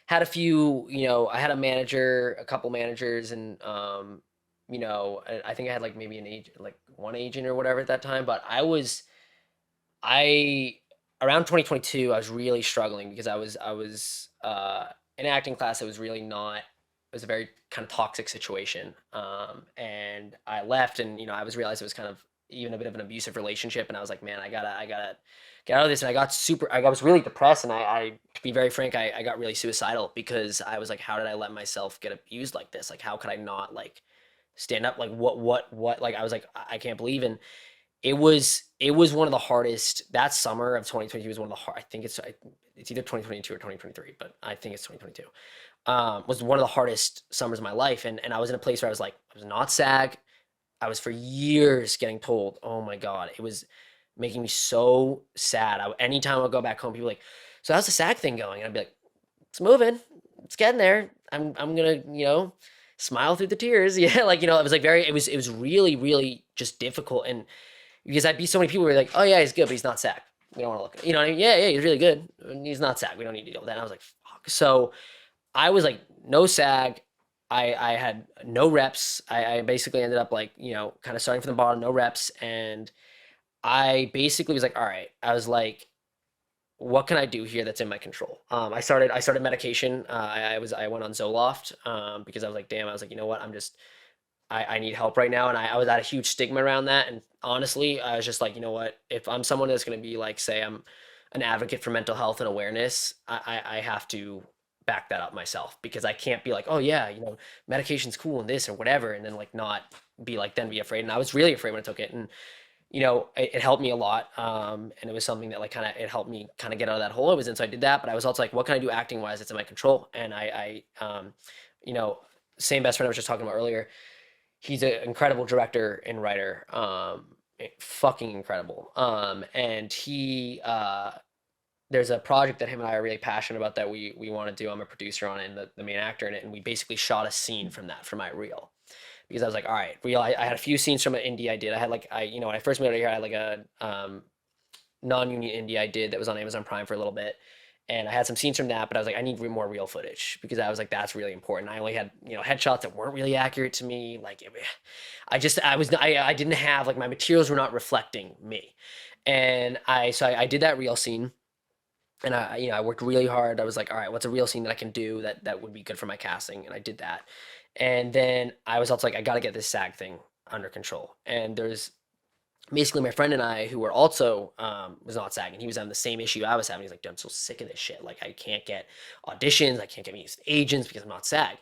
Had a few, I had a couple managers, and, I think I had like maybe one agent or whatever at that time, but around 2022, I was really struggling because I was in acting class. It was really not, it was a very kind of toxic situation. And I left, and, I realized it was kind of even a bit of an abusive relationship. And I was like, man, I gotta get out of this. And I was really depressed. And to be very frank, I got really suicidal because I was like, how did I let myself get abused like this? Like, how could I not like stand up? Like, what, like, I was like, I can't believe. And it was one of the hardest, that summer of 2022 was one of the hard, I think it's either 2022 or 2023, but I think it's 2022. Was one of the hardest summers of my life. And I was in a place where I was not SAG. I was for years getting told, oh my God, it was making me so sad. Anytime I would go back home, people were like, so how's the SAG thing going? And I'd be like, it's moving. it's getting there. I'm gonna, smile through the tears. Yeah, like, it was like it was really, really just difficult. And because I'd be so many people who were like, oh yeah, he's good, but he's not SAG. We don't want to look at it. You know what I mean? Yeah, yeah, he's really good. He's not SAG. We don't need to deal with that. And I was like, fuck. So I was like, no SAG. I had no reps. I basically ended up like, kind of starting from the bottom, no reps. And I basically was like, all right. I was like, what can I do here that's in my control? I started medication. I went on Zoloft because I was like, damn. I was like, you know what? I need help right now. And I was at a huge stigma around that. And honestly, I was just like, you know what? If I'm someone that's going to be like, say, I'm an advocate for mental health and awareness, I have to back that up myself, because I can't be like, oh yeah, medication's cool and this or whatever, and then like not be like, then be afraid. And I was really afraid when I took it. And it helped me a lot. And it was something that like it helped me kind of get out of that hole I was in. So I did that, but I was also like, what can I do acting wise that's in my control? And you know, same best friend I was just talking about earlier. He's an incredible director and writer. Fucking incredible. And there's a project that him and I are really passionate about that we want to do. I'm a producer on it and the main actor in it. And we basically shot a scene from that for my reel, because I was like, all right, real. I had a few scenes from an indie I did. I had like, when I first moved out here, I had like a non-union indie I did that was on Amazon Prime for a little bit. And I had some scenes from that, but I was like, I need more real footage, because I was like, that's really important. I only had, headshots that weren't really accurate to me. Like, I didn't have, like, my materials were not reflecting me. And I did that real scene. And I worked really hard. I was like, all right, what's a real scene that I can do that would be good for my casting? And I did that. And then I was also like, I got to get this SAG thing under control. And there's basically my friend and I, who were also was not SAG, and he was having the same issue I was having. He's like, dude, I'm so sick of this shit. Like, I can't get auditions. I can't get meetings with agents because I'm not SAG.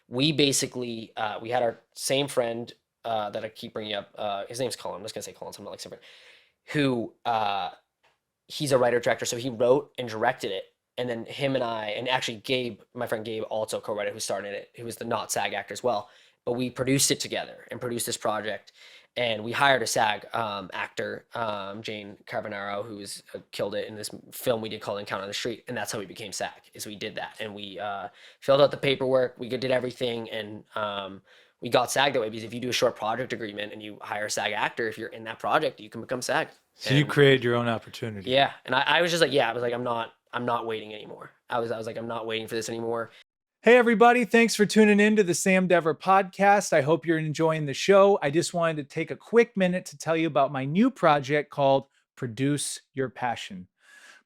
We basically we had our same friend that I keep bringing up. His name's Colin. I'm just gonna say Colin. Something like different. Who he's a writer director, so he wrote and directed it. And then him and I, and actually Gabe, my friend Gabe, also co-writer, who started it, who was the not SAG actor as well. But we produced it together and produced this project. And we hired a SAG actor, Jane Carbonaro, who's killed it in this film we did called Encounter on the Street. And that's how we became SAG, is we did that. And we filled out the paperwork, we did everything, and we got SAG that way, because if you do a short project agreement and you hire a SAG actor, if you're in that project, you can become SAG. So you created your own opportunity. Yeah. And I was just like, yeah, I was like, I'm not waiting anymore. I was like, I'm not waiting for this anymore. Hey, everybody. Thanks for tuning in to the Sam Dever podcast. I hope you're enjoying the show. I just wanted to take a quick minute to tell you about my new project called Produce Your Passion.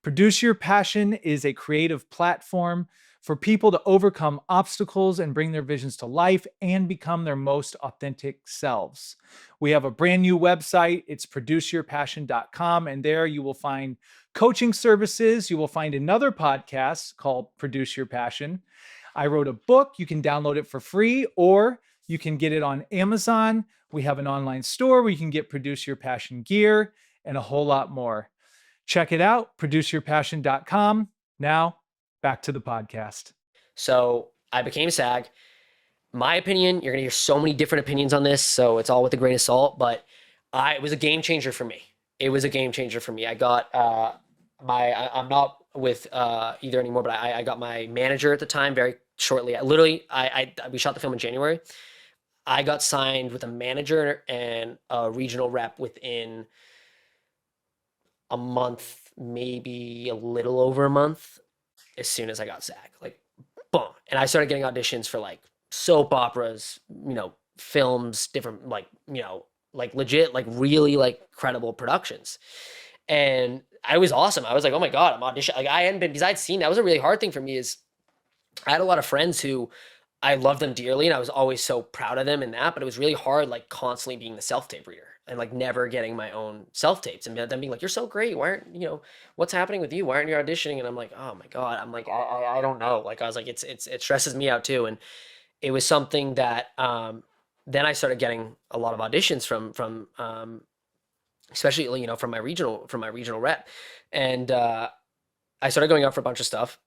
Produce Your Passion is a creative platform for people to overcome obstacles and bring their visions to life and become their most authentic selves. We have a brand new website. It's produceyourpassion.com, and there you will find coaching services. You will find another podcast called Produce Your Passion. I wrote a book. You can download it for free, or you can get it on Amazon. We have an online store where you can get Produce Your Passion gear and a whole lot more. Check it out, produceyourpassion.com. Now, back to the podcast. So I became SAG. My opinion, you're going to hear so many different opinions on this, so it's all with a grain of salt, but it was a game changer for me. It was a game changer for me. I got I'm not with either anymore, but I got my manager at the time very shortly. We shot the film in January. I got signed with a manager and a regional rep within a month, maybe a little over a month, as soon as I got SAG. Like, boom. And I started getting auditions for like soap operas, films, different like legit, like really like credible productions. And I was awesome. I was like, oh my God, I'm auditioning. Like, I hadn't been, because I'd seen, that was a really hard thing for me, is I had a lot of friends who I loved them dearly, and I was always so proud of them in that, but it was really hard, like constantly being the self-tape reader and like never getting my own self-tapes, and them being like, you're so great. Why aren't, what's happening with you? Why aren't you auditioning? And I'm like, oh my God. I'm like, I don't know. Like, I was like, it stresses me out too. And it was something that, then I started getting a lot of auditions from especially, from my regional rep. And, I started going out for a bunch of stuff.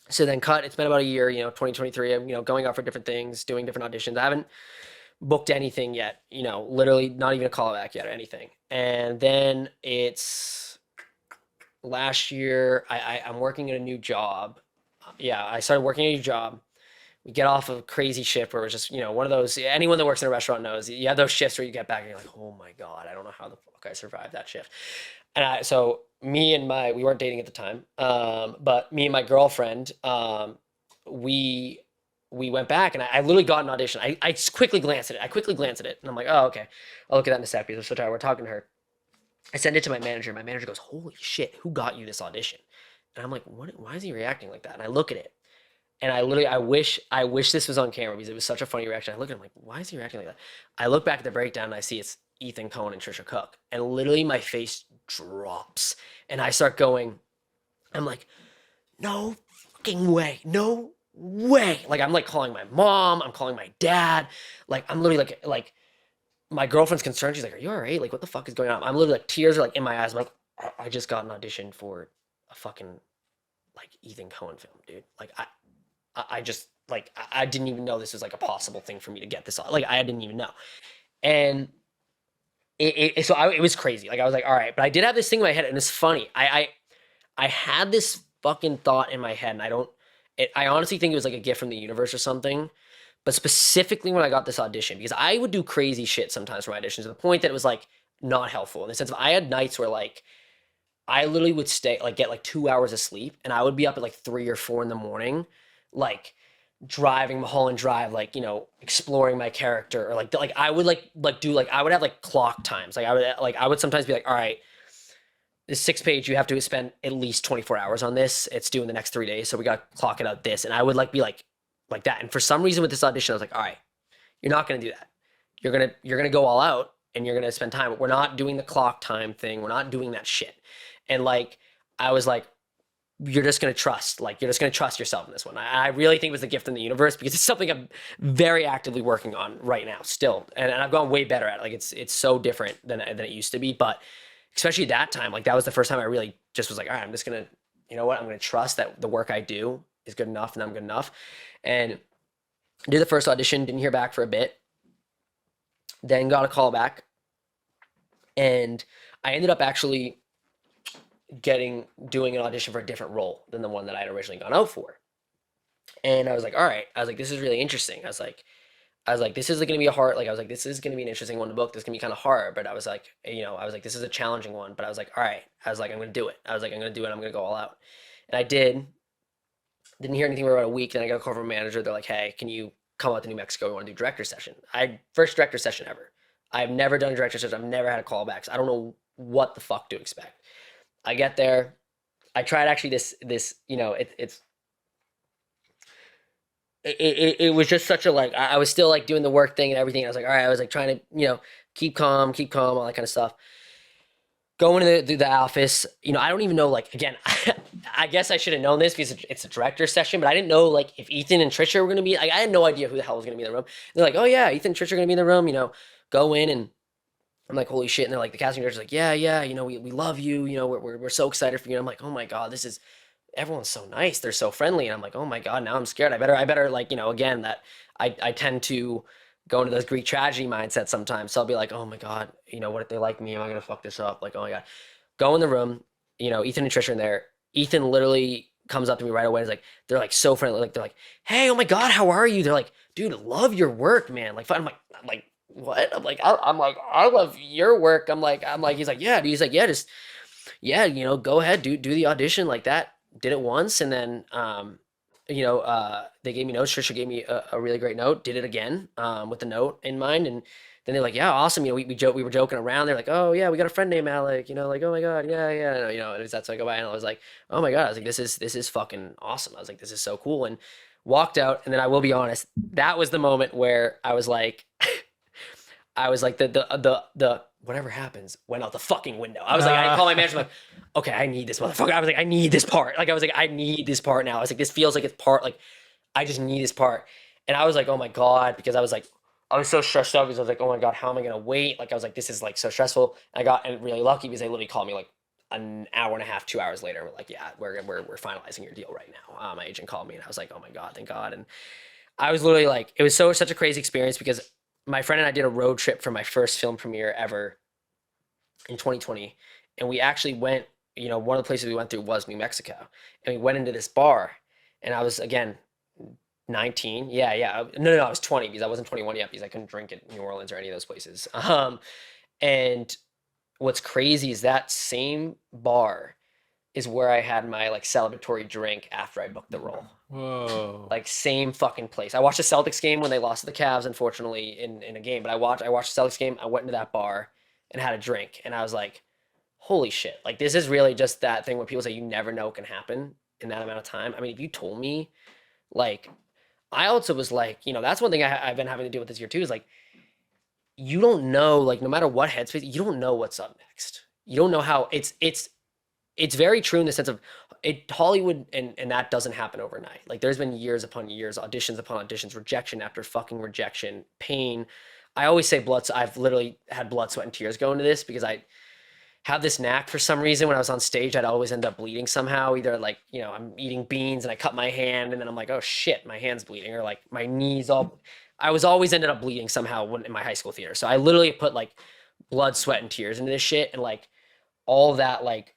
So then it's been about a year, 2023, I'm, going out for different things, doing different auditions. I haven't booked anything yet, literally not even a callback yet or anything. And then it's last year, I'm working at a new job. I started working a new job. We get off of a crazy shift where it was just, one of those, anyone that works in a restaurant knows you have those shifts where you get back and you're like, oh my God, I don't know how the fuck I survived that shift. So we weren't dating at the time, but me and my girlfriend, we went back and I literally got an audition. I just quickly glanced at it. And I'm like, oh, okay. I'll look at that in a sec because I'm so tired. We're talking to her. I send it to my manager. My manager goes, holy shit, who got you this audition? And I'm like, what? Why is he reacting like that? And I look at it. And I wish this was on camera because it was such a funny reaction. I look at him like, why is he reacting like that? I look back at the breakdown and I see it's Ethan Coen and Trisha Cook. And literally my face drops. And I start going, I'm like, no fucking way. No way. Like, I'm like calling my mom. I'm calling my dad. Like, I'm literally like my girlfriend's concerned. She's like, are you all right? Like, what the fuck is going on? I'm literally like, tears are like in my eyes. I'm like, I just got an audition for a fucking like Ethan Coen film, dude. Like, I just like I didn't even know this was like a possible thing for me to get this on. Like I didn't even know, and it was crazy. Like I was like, all right, but I did have this thing in my head, and it's funny. I had this fucking thought in my head, and I honestly think it was like a gift from the universe or something. But specifically when I got this audition, because I would do crazy shit sometimes for my auditions to the point that it was like not helpful in the sense of I had nights where like I literally would get like 2 hours of sleep, and I would be up at like 3 or 4 in the morning, like driving Mulholland Drive, like, exploring my character, or like I would I would have like clock times. Like I would sometimes be like, all right, this 6 page, you have to spend at least 24 hours on this. It's due in the next 3 days. So we got to clock it out this. And I would like be like that. And for some reason with this audition, I was like, all right, you're not going to do that. You're going to go all out and you're going to spend time. We're not doing the clock time thing. We're not doing that shit. And like, I was like, you're just going to trust yourself in this one. I really think it was a gift from the universe because it's something I'm very actively working on right now still. And I've gone way better at it. Like it's so different than it used to be. But especially at that time, like that was the first time I really just was like, all right, I'm just going to, you know what? I'm going to trust that the work I do is good enough and I'm good enough. And did the first audition, didn't hear back for a bit, then got a call back. And I ended up actually doing an audition for a different role than the one that I had originally gone out for. And I was like, all right. I was like, this is really interesting. I was like, this is going to be a hard, like, I was like, this is going to be an interesting one to book. This can be kind of hard, but I was like, this is a challenging one, but I was like, all right. I was like, I'm going to do it. I'm going to go all out. And I didn't hear anything for about a week. Then I got a call from a manager. They're like, hey, can you come out to New Mexico? We want to do director session. First director session ever. I've never done a director session. I've never had a callback. So I don't know what the fuck to expect. I get there. I tried actually it was just such a like, I was still like doing the work thing and everything. I was like, all right, I was like trying to, keep calm, all that kind of stuff. Going to the office, I don't even know, like, again, I guess I should have known this because it's a director session, but I didn't know like if Ethan and Trisha were going to be, like, I had no idea who the hell was going to be in the room. They're like, oh yeah, Ethan and Trisha are going to be in the room, go in. And I'm like, holy shit. And they're like, the casting director's like, yeah, we love you. We're so excited for you. And I'm like, oh my God, everyone's so nice. They're so friendly. And I'm like, oh my God, now I'm scared. I better like, again, that I tend to go into those Greek tragedy mindset sometimes. So I'll be like, oh my God, what if they like me? Am I going to fuck this up? Like, oh my God. Go in the room, Ethan and Trisha are in there. Ethan literally comes up to me right away. It's like, they're like so friendly. Like, they're like, hey, oh my God, how are you? They're like, dude, love your work, man. Like, I'm like, what? I'm like, I love your work. I'm like, he's like, yeah, dude. He's like, yeah, just, yeah, go ahead, do the audition like that. Did it once. And then, they gave me notes. Trisha gave me a really great note, did it again, with the note in mind. And then they're like, yeah, awesome. We were joking around. They're like, oh yeah, we got a friend named Alec, like, oh my God. Yeah. And that's how I go by. And I was like, oh my God. I was like, this is fucking awesome. I was like, this is so cool. And walked out. And then I will be honest, that was the moment where I was like, the whatever happens went out the fucking window. I was like, I called my manager, like, okay, I need this motherfucker. I was like, I need this part. Like, I was like, I need this part now. I was like, this feels like it's part, like, I just need this part. And I was like, oh my God, because I was so stressed out because I was like, oh my God, how am I going to wait? Like, I was like, this is like so stressful. And I got really lucky because they literally called me like an hour and a half, 2 hours later. And we're like, yeah, we're finalizing your deal right now. My agent called me and I was like, oh my God, thank God. And I was literally like, it was such a crazy experience because my friend and I did a road trip for my first film premiere ever in 2020. And we actually went, one of the places we went through was New Mexico. And we went into this bar and I was again 19. Yeah. No, I was 20 because I wasn't 21 yet because I couldn't drink at New Orleans or any of those places. And what's crazy is that same bar is where I had my like celebratory drink after I booked the role. Whoa. Like same fucking place. I watched the Celtics game when they lost to the Cavs, unfortunately, in a game. But I watched the Celtics game. I went into that bar and had a drink, and I was like, holy shit! Like this is really just that thing where people say you never know what can happen in that amount of time. I mean, if you told me, like, I also was like, that's one thing I've been having to deal with this year too. Is like, you don't know, like, no matter what headspace, you don't know what's up next. You don't know how it's very true in the sense of it Hollywood and that doesn't happen overnight. Like there's been years upon years, auditions upon auditions, rejection after fucking rejection, pain. I always say I've literally had blood, sweat, and tears go into this because I have this knack for some reason. When I was on stage, I'd always end up bleeding somehow. Either like, I'm eating beans and I cut my hand and then I'm like, oh shit, my hand's bleeding, or like my knees all. I was always ended up bleeding somehow in my high school theater. So I literally put like blood, sweat, and tears into this shit, and like all that, like,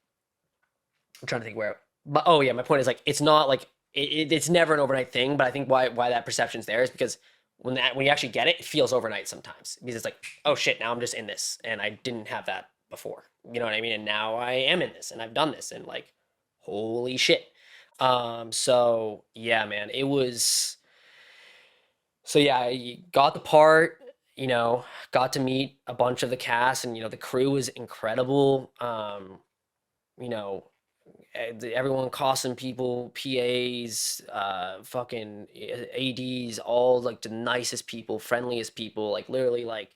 I'm trying to think where, but oh yeah, my point is like it's not like it's never an overnight thing. But I think why that perception's there is because when you actually get it, it feels overnight sometimes because it's like, oh shit, now I'm just in this and I didn't have that before. You know what I mean? And now I am in this and I've done this and like, holy shit. So yeah, man, it was. So yeah, I got the part. Got to meet a bunch of the cast, and the crew was incredible. You know, everyone, costume people, PAs, fucking ADs, all like the nicest people, friendliest people, like literally like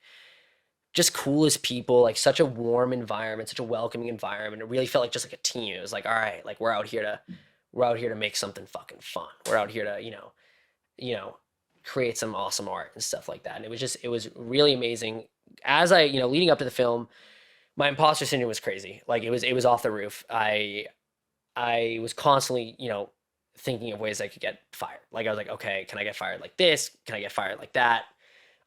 just coolest people, like such a warm environment, such a welcoming environment. It really felt like just like a team. It was like, all right, like we're out here to make something fucking fun. We're out here to, you know, create some awesome art and stuff like that. And it was really amazing. As leading up to the film, my imposter syndrome was crazy. Like it was off the roof. I was constantly, thinking of ways I could get fired. Like I was like, okay, can I get fired like this? Can I get fired like that?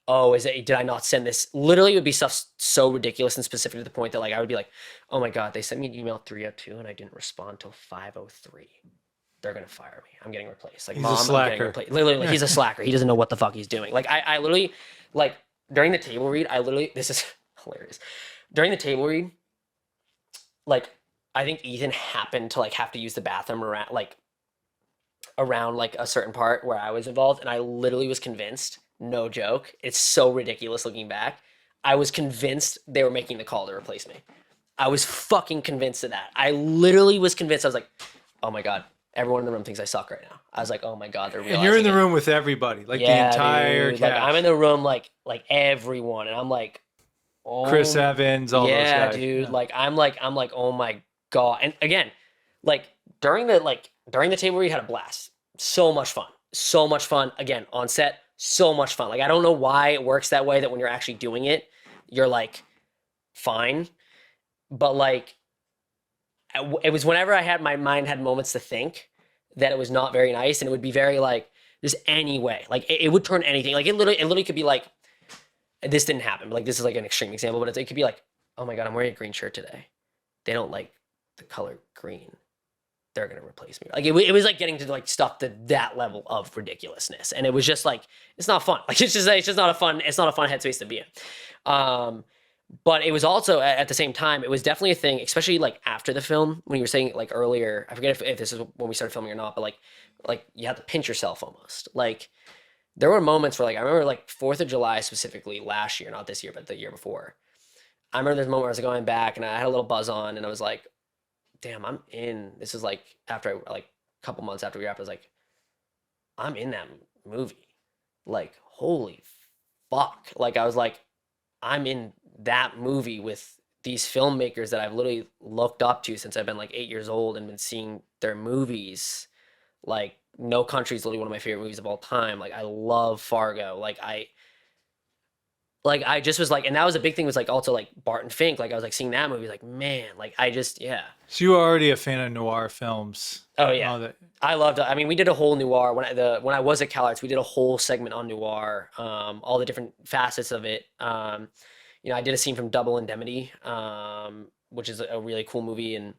Oh, did I not send this? Literally, it would be stuff so ridiculous and specific to the point that like I would be like, oh my god, they sent me an email 3:02 and I didn't respond till 5:03. They're gonna fire me. I'm getting replaced. Like, He's a mom, I'm getting slacker. replaced. Literally, like, he's a slacker. He doesn't know what the fuck he's doing. Like I literally, like during the table read, this is hilarious. During the table read, like I think Ethan happened to like have to use the bathroom around like a certain part where I was involved, and I literally was convinced, no joke, it's so ridiculous looking back. I was convinced they were making the call to replace me. I was fucking convinced of that. I literally was convinced. I was like, oh my god, everyone in the room thinks I suck right now. I was like, oh my god, they're realizing. And you're in the it. room with everybody, like the Yeah, entire dude. cast. Like I'm in the room, like everyone, and I'm like, oh, Chris Evans, all those yeah, guys. dude. Yeah. Like I'm like, oh my god. And again, like during the table read, had a blast. So much fun. So much fun. Again, on set, so much fun. Like I don't know why it works that way, that when you're actually doing it, you're like fine. But like it was whenever my mind had moments to think that it was not very nice, and it would be very like just any way. Like it would turn anything. Like it literally could be like, this didn't happen. But like this is like an extreme example, but it could be like, oh my god, I'm wearing a green shirt today. They don't like the color green. They're gonna replace me. Like it was like getting to like stuff to that level of ridiculousness, and it was just like it's not fun. Like it's just not a fun headspace to be in. But it was also at the same time, it was definitely a thing, especially like after the film, when you were saying like earlier. I forget if this is when we started filming or not, but like you have to pinch yourself almost. Like there were moments where like I remember like 4th of July specifically last year, not this year, but the year before. I remember this moment where I was going back and I had a little buzz on, and I was like, damn, I'm in. This is like after like a couple months after we wrapped, I was like, I'm in that movie. Like, holy fuck. Like, I was like, I'm in that movie with these filmmakers that I've literally looked up to since I've been like 8 years old and been seeing their movies. Like, No Country is literally one of my favorite movies of all time. Like, I love Fargo. Like, I just was like, and that was a big thing, was like also like Barton Fink. Like I was like seeing that movie, like, man, like yeah. So you were already a fan of noir films. Oh yeah. I loved it. I mean, we did a whole noir when I was at CalArts, we did a whole segment on noir, all the different facets of it. I did a scene from Double Indemnity, which is a really cool movie, and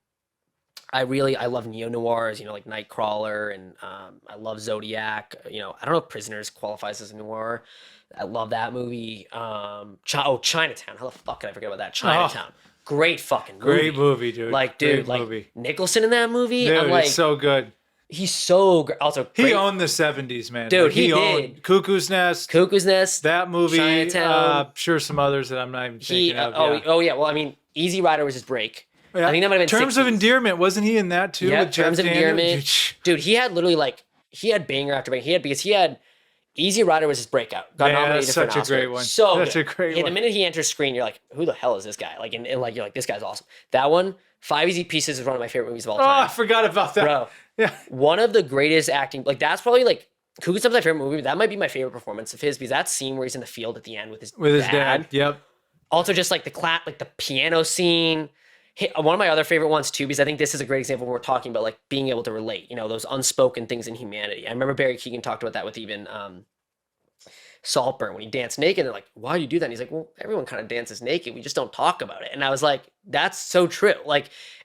I love neo noirs, like Nightcrawler, and I love Zodiac. I don't know if Prisoners qualifies as a noir. I love that movie. Chinatown. How the fuck could I forget about that? Chinatown. Great fucking movie. Great movie, dude. Like, dude, Great movie. Nicholson in that movie. Dude, I'm like, it's so good. he's so great. Also, He great. owned the 70s, man. Dude, Like, he owned did. Cuckoo's Nest. Cuckoo's Nest. That movie. Chinatown. Sure, some others that I'm not even thinking of. Oh yeah. Well, I mean, Easy Rider was his break. Yeah. I think that might have been Terms of 60s. Endearment. Wasn't he in that too? Yeah, with Jeff Terms of Daniels? Endearment. Dude, he had literally he had banger after banger. Because he had Easy Rider was his breakout. Got Man, nominated that's for an such a Oscar. great one. So That's good. a great And one. the minute he enters screen, you're like, who the hell is this guy? And you're like, this guy's awesome. That one, Five Easy Pieces is one of my favorite movies of all Oh, I time. forgot about that. Bro, Yeah. one of the greatest acting. That's probably Cuckoo's Nest, my favorite movie. But that might be my favorite performance of his because that scene where he's in the field at the end with his dad. Yep. Also, just the the piano scene. One of my other favorite ones too, because I think this is a great example when we're talking about being able to relate. Those unspoken things in humanity. I remember Barry Keoghan talked about that with even Saltburn when he danced naked. And they're like, "Why do you do that?" And he's like, "Well, everyone kind of dances naked. We just don't talk about it." And I was like, "That's so true."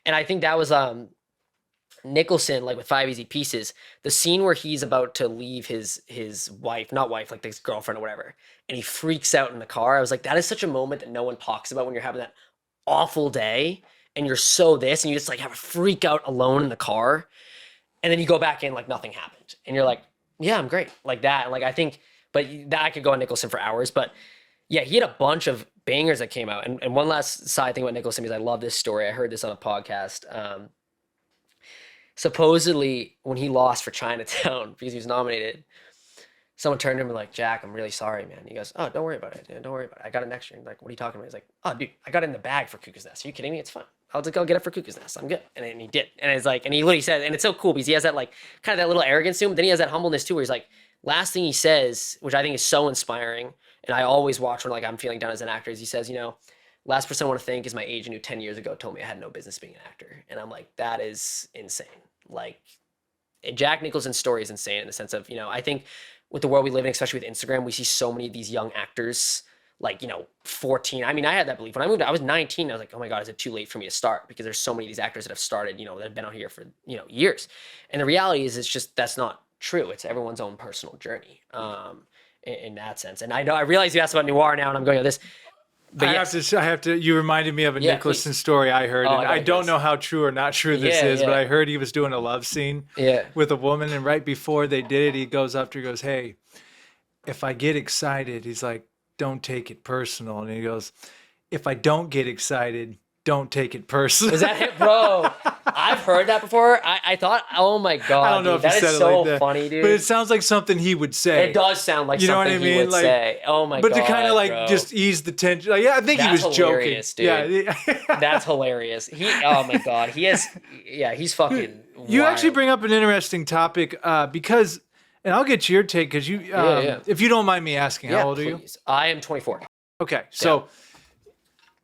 And I think that was Nicholson, with Five Easy Pieces, the scene where he's about to leave his wife, not wife, his girlfriend or whatever, and he freaks out in the car. I was like, that is such a moment that no one talks about when you're having that awful day and you're so this and you just have a freak out alone in the car. And then you go back in nothing happened. And you're like, yeah, I'm great. Like that. And I think, but that I could go on Nicholson for hours. But yeah, he had a bunch of bangers that came out. And one last side thing about Nicholson, because I love this story. I heard this on a podcast. Supposedly, when he lost for Chinatown, because he was nominated, someone turned to him and like, Jack, I'm really sorry, man. He goes, oh, don't worry about it. Dude. Don't worry about it. I got it next year. And what are you talking about? He's like, oh, dude, I got it in the bag for Cuckoo's Nest. Are you kidding me? It's fine. I'll just go get it for Cuckoo's Nest. I'm good. And then he did. And it's and he literally said, and it's so cool because he has that kind of that little arrogance to him, but then he has that humbleness too, where he's like, last thing he says, which I think is so inspiring, and I always watch when I'm feeling down as an actor, is he says, last person I want to thank is my agent who 10 years ago told me I had no business being an actor. And I'm like, that is insane. Jack Nicholson's story is insane in the sense of, I think with the world we live in, especially with Instagram, we see so many of these young actors, 14. I mean, I had that belief. When I moved, I was 19. I was like, oh my God, is it too late for me to start? Because there's so many of these actors that have started, that have been out here for, years. And the reality is, it's just, that's not true. It's everyone's own personal journey in that sense. And I realize you asked about noir now, and I'm going to this. But I have to. You reminded me of a Nicholson story I heard, and I don't know how true or not true this is, but I heard he was doing a love scene with a woman, and right before they did it, he goes up to her, goes, "Hey, if I get excited," he's like, "don't take it personal," and he goes, "If I don't get excited, don't take it personal." Was that it, bro? I've heard that before. I thought, oh my God, I don't know dude, if he that said is it so like that, funny, dude. but it sounds like something he would say. It does sound like You know something what I mean? he would say. Oh my but God, to kind of bro. just ease the tension. Yeah, I think he That's was joking. hilarious, dude. Yeah, That's hilarious. Oh my God, he's fucking. You wild. actually bring up an interesting topic because, and I'll get your take because you, if you don't mind me asking, how old are you? I am 24. Okay, so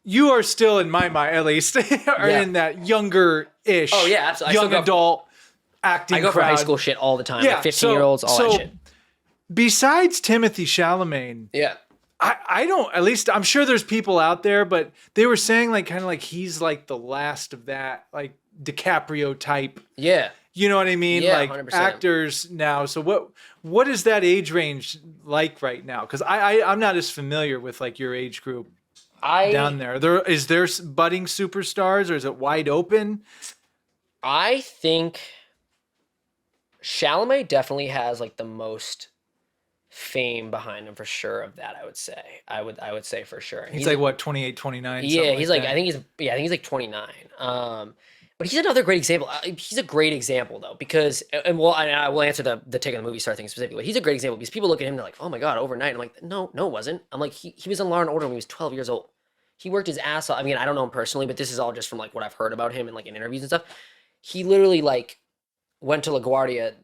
you are still, in my mind at least, are in that younger-ish, Oh yeah, absolutely. young adult acting I go for crowd. high school shit all the time. Yeah, 15-year-olds, all that shit. Besides Timothy Chalamet, Yeah. I don't, at least I'm sure there's people out there, but they were saying he's the last of that DiCaprio type. Yeah. You know what I mean? Yeah, 100%. Actors now. So what is that age range like right now? Because I'm not as familiar with your age group down there. Is there budding superstars or is it wide open? I think Chalamet definitely has the most fame behind him for sure of that. I would say for sure. He's like what, 28, 29? Yeah, he's that? I think he's 29. But he's another great example. He's a great example though, because I will answer the take on the movie star thing specifically. He's a great example because people look at him and they're like, oh my God, overnight. I'm like, no, it wasn't. I'm like, he was in Law and Order when he was 12 years old. He worked his ass off. I mean, I don't know him personally, but this is all just from what I've heard about him and in interviews and stuff. He literally went to LaGuardia,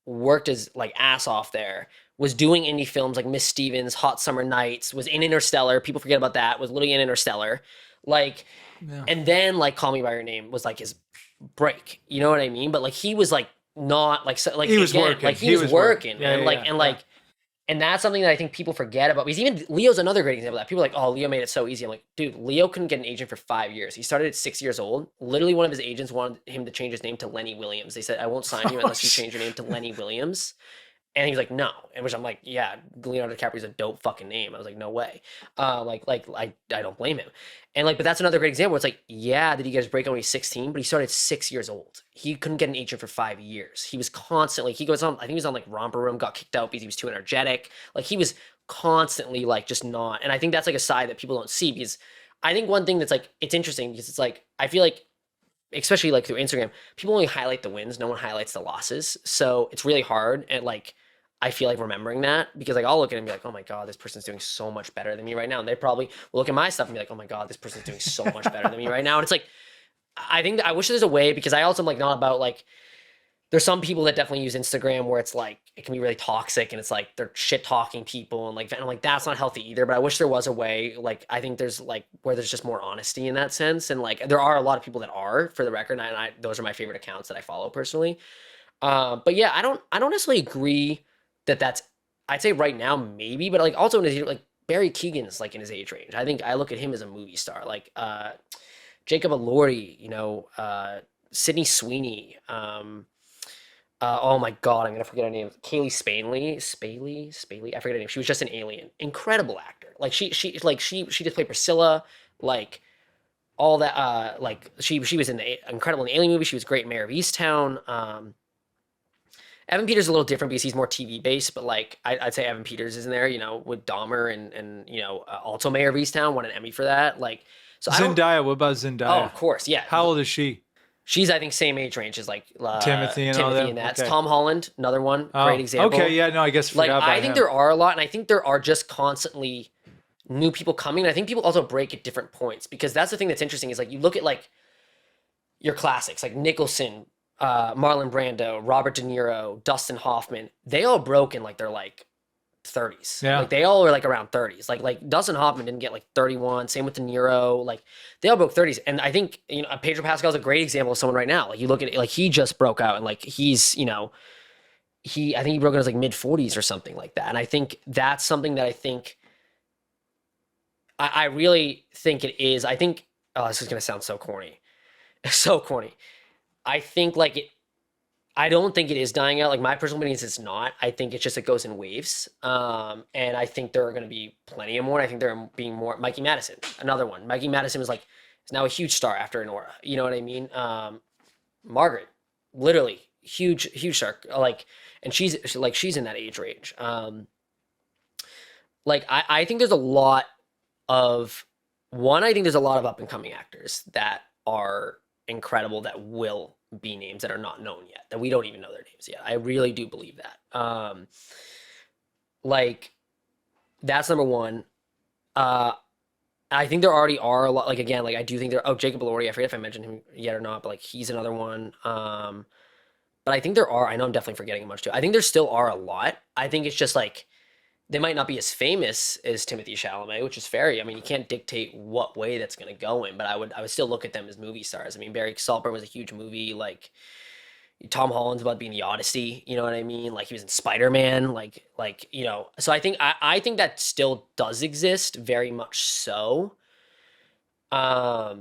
worked his ass off there, was doing indie films like Miss Stevens, Hot Summer Nights, was in Interstellar. People forget about that. Was literally in Interstellar. And then Call Me by Your Name was his break. You know what I mean? But he was not he was working. he was working. Yeah, and And that's something that I think people forget about. Because even Leo's another great example of that. People are like, oh, Leo made it so easy. I'm like, dude, Leo couldn't get an agent for 5 years. He started at 6 years old. Literally, one of his agents wanted him to change his name to Lenny Williams. They said, I won't sign you unless you change your name to Lenny Williams. And he was like, no. And which I'm like, yeah, Leonardo DiCaprio's a dope fucking name. I was like, no way. I don't blame him. And like, but that's another great example. It's like, yeah, did he get his break when he's 16? But he started 6 years old. He couldn't get an agent for 5 years. He was constantly, he goes on, I think he was on like Romper Room, got kicked out because he was too energetic. Like he was constantly like just not. And I think that's like a side that people don't see because I think one thing that's like, it's interesting because it's like, I feel like, especially like through Instagram, people only highlight the wins. No one highlights the losses. So it's really hard. And like, I feel like remembering that because like I'll look at it and be like, oh my God, this person's doing so much better than me right now. And they probably will look at my stuff and be like, oh my God, this person's doing so much better than me right now. And it's like, I think that I wish there's a way because I also am like not about like, there's some people that definitely use Instagram where it's like, it can be really toxic and it's like they're shit talking people and I'm like, that's not healthy either. But I wish there was a way, like, I think there's like where there's just more honesty in that sense. And like, there are a lot of people that are for the record. And those are my favorite accounts that I follow personally. But yeah, I don't necessarily agree that that's, I'd say right now maybe, but like also in his like Barry Keegan's like in his age range. I think I look at him as a movie star, like Jacob Elordi, Sydney Sweeney. Oh my God, I'm gonna forget her name. Kaylee Spaley. I forget her name. She was just an Alien. Incredible actor. Like she just played Priscilla. Like all that. Like she was in the incredible in the Alien movie. She was great in Mayor of Easttown. Evan Peters is a little different because he's more TV based, but like I'd say Evan Peters is in there, with Dahmer and also Mayor of Easttown won an Emmy for that. Like so Zendaya, what about Zendaya? Oh, of course, yeah. How old is she? She's I think same age range as like Timothy and all that. That's Okay. Tom Holland, another one, great example. Okay, yeah, no, I guess Like about I think him. there are a lot, and I think there are just constantly new people coming. And I think people also break at different points because that's the thing that's interesting is like you look at like your classics like Nicholson, Marlon Brando, Robert De Niro, Dustin Hoffman. They all broke in like their like 30s. Yeah. Like they all were like around 30s. Like Dustin Hoffman didn't get like 31. Same with De Niro. Like they all broke 30s. And I think Pedro Pascal's a great example of someone right now. Like you look at it, like he just broke out and like he's I think he broke in his like mid 40s or something like that. And I think that's something that I think I really think it is. I think this is gonna sound so corny. So corny. I think I don't think it is dying out. Like my personal opinion is it's not. I think it's just it goes in waves. And I think there are going to be plenty of more. I think there are being more. Mikey Madison, another one. Mikey Madison is now a huge star after Nora. You know what I mean? Margaret, literally huge star. And she's in that age range. I think there's a lot of I think there's a lot of up and coming actors that are incredible that will be names that are not known yet, that we don't even know their names yet. I really do believe that. That's number one. I think there already are a lot, again, I do think Jacob Elordi, I forget if I mentioned him yet or not, but he's another one. But I think there are, I know I'm definitely forgetting a bunch too. I think there still are a lot. I think it's just they might not be as famous as Timothée Chalamet, which is fair. I mean, you can't dictate what way that's going to go in, but I would still look at them as movie stars. I mean, Barry Saltburn was a huge movie. Tom Holland's about to be in The Odyssey. You know what I mean? He was in Spider-Man. So I think that still does exist, very much so. I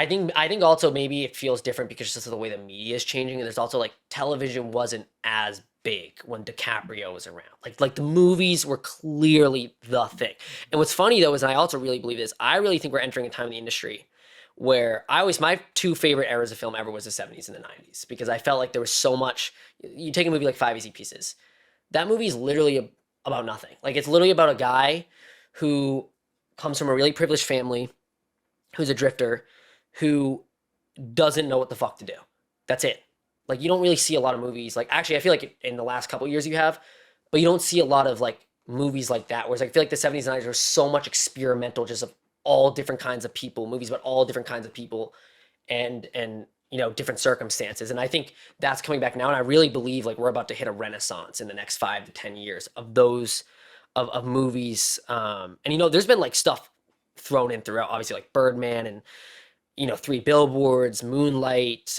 think also maybe it feels different because just of the way the media is changing, and there's also television wasn't as big when DiCaprio was around. The movies were clearly the thing. And what's funny though is, and I also really believe this, I really think we're entering a time in the industry where my two favorite eras of film ever was the 70s and the 90s, because I felt like there was so much. You take a movie like Five Easy Pieces. That movie is literally about nothing. It's literally about a guy who comes from a really privileged family, who's a drifter, who doesn't know what the fuck to do. That's it. You don't really see a lot of movies. Actually, I feel like in the last couple of years you have, but you don't see a lot of movies like that. Whereas I feel like the 70s and 90s were so much experimental, just of all different kinds of people, movies about all different kinds of people and different circumstances. And I think that's coming back now. And I really believe we're about to hit a renaissance in the next 5 to 10 years of those, of movies. And there's been stuff thrown in throughout, obviously Birdman and, Three Billboards, Moonlight,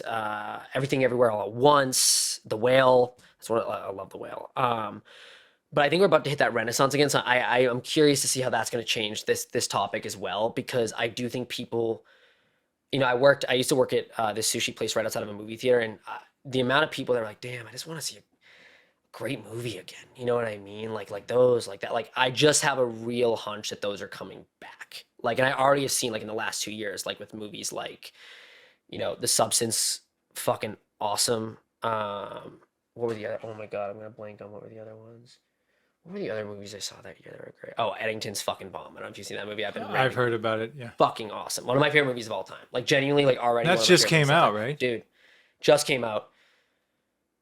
Everything Everywhere All at Once, The Whale. That's what I love, The Whale. but I think we're about to hit that renaissance again. So I'm curious to see how that's going to change this topic as well, because I do think people, I used to work at this sushi place right outside of a movie theater, and the amount of people that are like, damn, I just want to see a great movie again. You know what I mean? Like those, like that. Like I just have a real hunch that those are coming back. Like, and I already have seen like in the last 2 years, like with movies like, The Substance, fucking awesome. What were the other? Oh my god, I'm gonna blank on what were the other ones. What were the other movies I saw that year that were great? Oh, Eddington's fucking bomb. I don't know if you've seen that movie. I've heard about it. Yeah. Fucking awesome. One of my favorite movies of all time. Like genuinely, like already. That's just came out, right? Dude, just came out.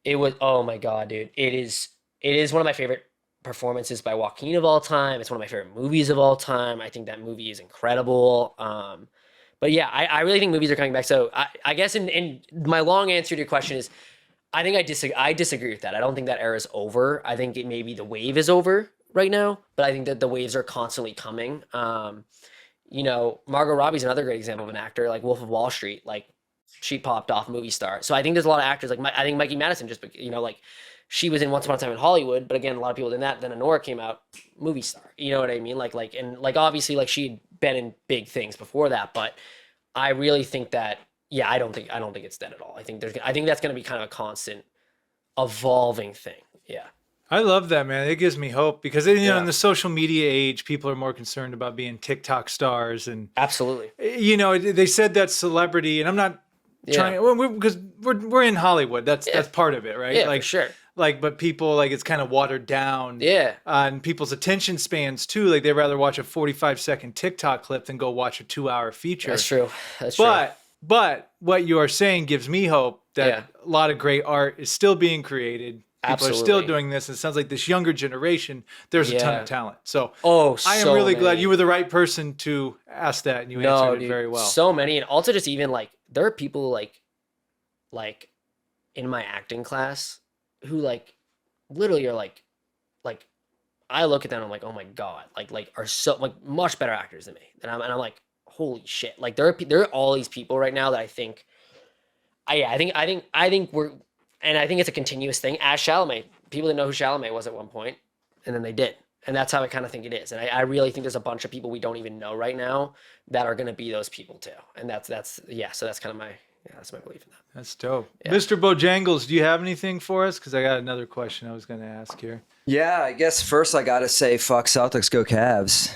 It was, oh my god, dude. It is one of my favorite performances by Joaquin of all time. It's one of my favorite movies of all time. I think that movie is incredible. But yeah, I really think movies are coming back. So I guess in my long answer to your question is, I think I disagree with that. I don't think that era is over. I think maybe the wave is over right now, but I think that the waves are constantly coming. Margot Robbie's another great example of an actor, like Wolf of Wall Street. Like she popped off movie star. So I think there's a lot of actors, like I think Mikey Madison just, like she was in Once Upon a Time in Hollywood, but again, a lot of people did that. Then Honora came out, movie star. You know what I mean? Like obviously like she'd been in big things before that, but I really think that, yeah, I don't think it's dead at all. I think that's going to be kind of a constant evolving thing. Yeah. I love that, man. It gives me hope because, in the social media age, people are more concerned about being TikTok stars. And absolutely. They said that celebrity, and I'm not trying, because we're in Hollywood. That's part of it, right? Yeah, like, for sure. Like, but people, like, it's kind of watered down. Yeah. And people's attention spans, too. Like, they'd rather watch a 45-second TikTok clip than go watch a 2-hour feature. That's true. But what you are saying gives me hope that a lot of great art is still being created. People are still doing this. It sounds like this younger generation, there's a ton of talent. So I am really glad you were the right person to ask that, and you answered it very well. So many. And also just even like, there are people like in my acting class who like literally are like I look at them and I'm like, oh my God, like are so like much better actors than me. And I'm like, holy shit. Like there are all these people right now that I think we're, and I think it's a continuous thing. As Chalamet, people didn't know who Chalamet was at one point, and then they did. And that's how I kind of think it is. And I really think there's a bunch of people we don't even know right now that are going to be those people too. And that's so that's kind of that's my belief in that. That's dope. Yeah. Mr. Bojangles, do you have anything for us? Because I got another question I was going to ask here. Yeah, I guess first I got to say, fuck Celtics, go Cavs.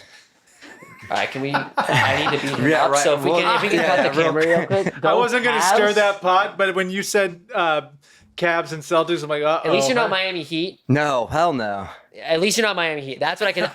All right, I need to beat him up. Right. So if we can cut the camera real quick. I wasn't going to stir that pot, but when you said Cavs and Celtics, I'm like, uh-oh. At least you're not Miami Heat. No, hell no. At least you're not Miami Heat. That's what I can...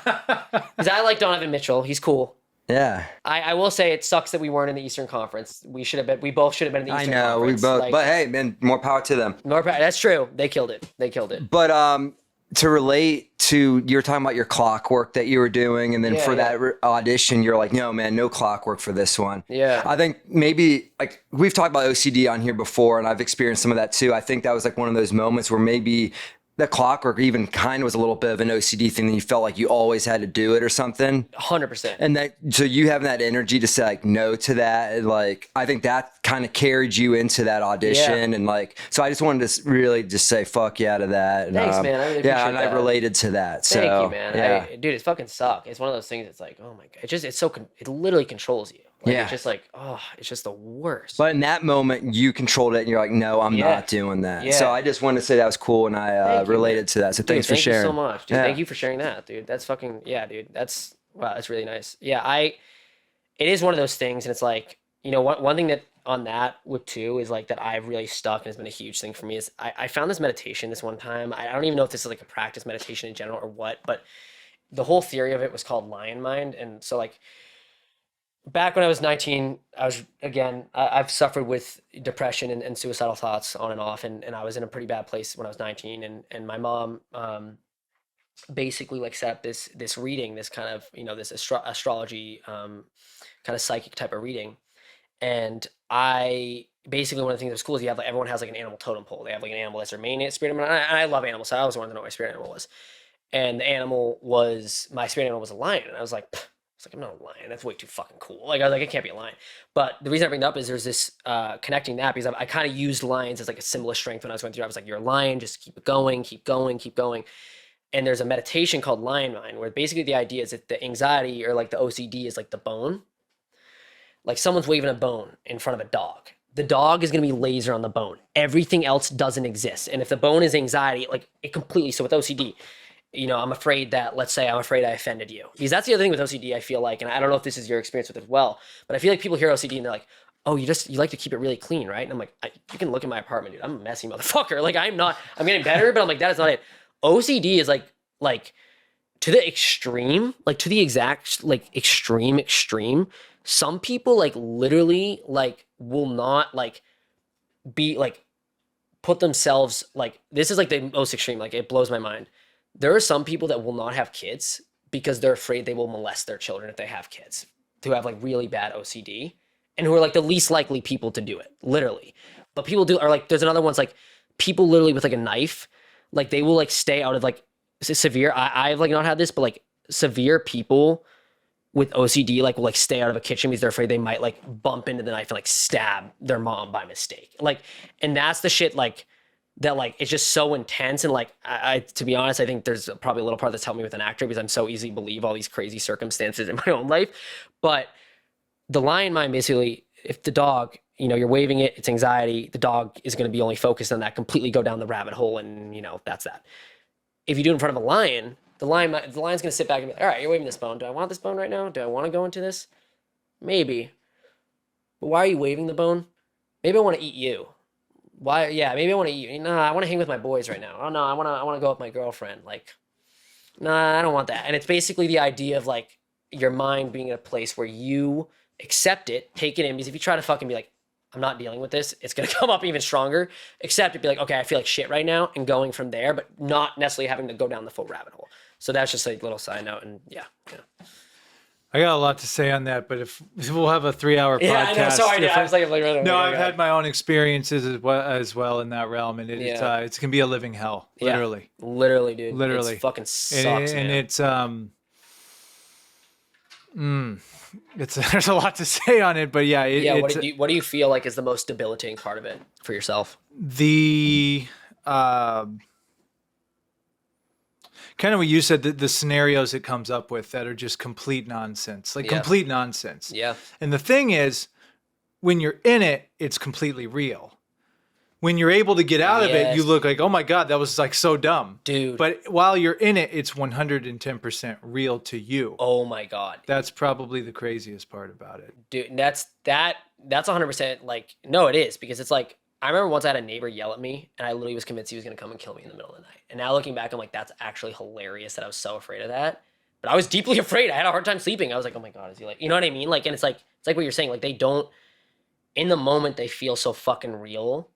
Because I like Donovan Mitchell. He's cool. Yeah. I will say it sucks that we weren't in the Eastern Conference. We both should have been in the Eastern Conference. I know, we both. But hey, man, more power to them. That's true. They killed it. But to relate to, you were talking about your clockwork that you were doing, and then that audition, you're like, no, man, no clockwork for this one. Yeah. I think maybe, like, we've talked about OCD on here before, and I've experienced some of that too. I think that was like one of those moments where maybe the clockwork even kind of was a little bit of an OCD thing, that you felt like you always had to do it or something. 100%. And so you having that energy to say like no to that, and like, I think that kind of carried you into that audition. And like, so I just wanted to really just say fuck yeah to that. And, thanks, man. I really appreciate that. And I related to that. Thank you, man. Yeah. Dude, it fucking sucks. It's one of those things. It's like, oh my God, it literally controls you. Like, it's just like, it's just the worst. But in that moment, you controlled it, and you're like, no, I'm not doing that. Yeah. So I just wanted to say that was cool, and I related to that. So thanks for sharing. Thank you so much, dude. Thank you for sharing that, dude. That's fucking, dude. That's really nice. Yeah, it is one of those things, and it's like, one thing that on that with too is like that I've really stuck and has been a huge thing for me is I found this meditation this one time. I don't even know if this is like a practice meditation in general or what, but the whole theory of it was called lion mind. And so like, back when I was 19, I've suffered with depression and suicidal thoughts on and off. And I was in a pretty bad place when I was 19. And my mom basically like set up this reading, this kind of, this astrology kind of psychic type of reading. And I basically, one of the things that was cool is everyone has like an animal totem pole. They have like an animal that's their main spirit animal. And I love animals, so I always wanted to know what my spirit animal was. And my spirit animal was a lion. And I was like, I'm not a lion. That's way too fucking cool. Like I was like, it can't be a lion. But the reason I bring it up is there's this connecting that because I kind of used lions as like a symbol of strength when I was going through. I was like, you're a lion, just keep it going, keep going, keep going. And there's a meditation called Lion Mind, where basically the idea is that the anxiety or like the OCD is like the bone. Like someone's waving a bone in front of a dog. The dog is going to be laser on the bone. Everything else doesn't exist. And if the bone is anxiety, like it completely, so with OCD, I'm afraid that, let's say I'm afraid I offended you. Because that's the other thing with OCD, I feel like, and I don't know if this is your experience with it as well, but I feel like people hear OCD and they're like, oh, you like to keep it really clean, right? And I'm like, you can look at my apartment, dude. I'm a messy motherfucker. Like I'm getting better, but I'm like, that is not it. OCD is like to the extreme, like to the exact, like extreme. Some people like literally like will not like be like put themselves like, this is like the most extreme. Like it blows my mind. There are some people that will not have kids because they're afraid they will molest their children if they have kids, who have like really bad OCD and who are like the least likely people to do it, literally. But people are like, there's another one's like people literally with like a knife, like they will like stay out of like severe. I've like not had this, but like severe people with OCD like will like stay out of a kitchen because they're afraid they might like bump into the knife and like stab their mom by mistake. Like, and that's the shit like that, like it's just so intense. And like I to be honest, I think there's probably a little part that's helped me with an actor because I'm so easily believe all these crazy circumstances in my own life. But the lion mind, basically, if the dog, you're waving it, it's anxiety, the dog is going to be only focused on that, completely go down the rabbit hole, and that's that. If you do it in front of a lion, the lion's going to sit back and be like, all right, you're waving this bone. Do I want this bone right now? Do I want to go into this? Maybe. But why are you waving the bone? Maybe I want to eat you. Why? Yeah, maybe I want to eat you. Nah, I want to hang with my boys right now. Oh no, I want to go with my girlfriend. Like, nah, I don't want that. And it's basically the idea of like your mind being in a place where you accept it, take it in, because if you try to fucking be like, I'm not dealing with this, it's going to come up even stronger. Accept it, be like, okay, I feel like shit right now, and going from there, but not necessarily having to go down the full rabbit hole. So that's just a little side note, and yeah. I got a lot to say on that, but if we'll have a 3-hour podcast. Yeah, I know. Sorry, I was like, no, I've had my own experiences as well in that realm, and it can be a living hell, literally. Yeah, literally, dude. Literally, it fucking sucks, and man. It's there's a lot to say on it, but yeah. What do you feel like is the most debilitating part of it for yourself? The kind of what you said, the scenarios it comes up with that are just complete nonsense, complete nonsense. Yeah. And the thing is, when you're in it, it's completely real. When you're able to get out of it, you look like, oh my God, that was like so dumb. Dude. But while you're in it, it's 110% real to you. Oh my God. That's probably the craziest part about it. Dude, that's 100% like, no, it is, because it's like, I remember once I had a neighbor yell at me and I literally was convinced he was going to come and kill me in the middle of the night. And now looking back, I'm like, that's actually hilarious that I was so afraid of that. But I was deeply afraid. I had a hard time sleeping. I was like, oh my God, is he like, you know what I mean? Like, and it's like what you're saying. Like they don't, in the moment, they feel so fucking real.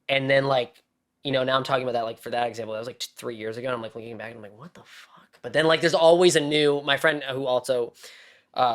And then like, now I'm talking about that, like for that example, that was like 3 years ago. And I'm like looking back and I'm like, what the fuck? But then like, there's always my friend who also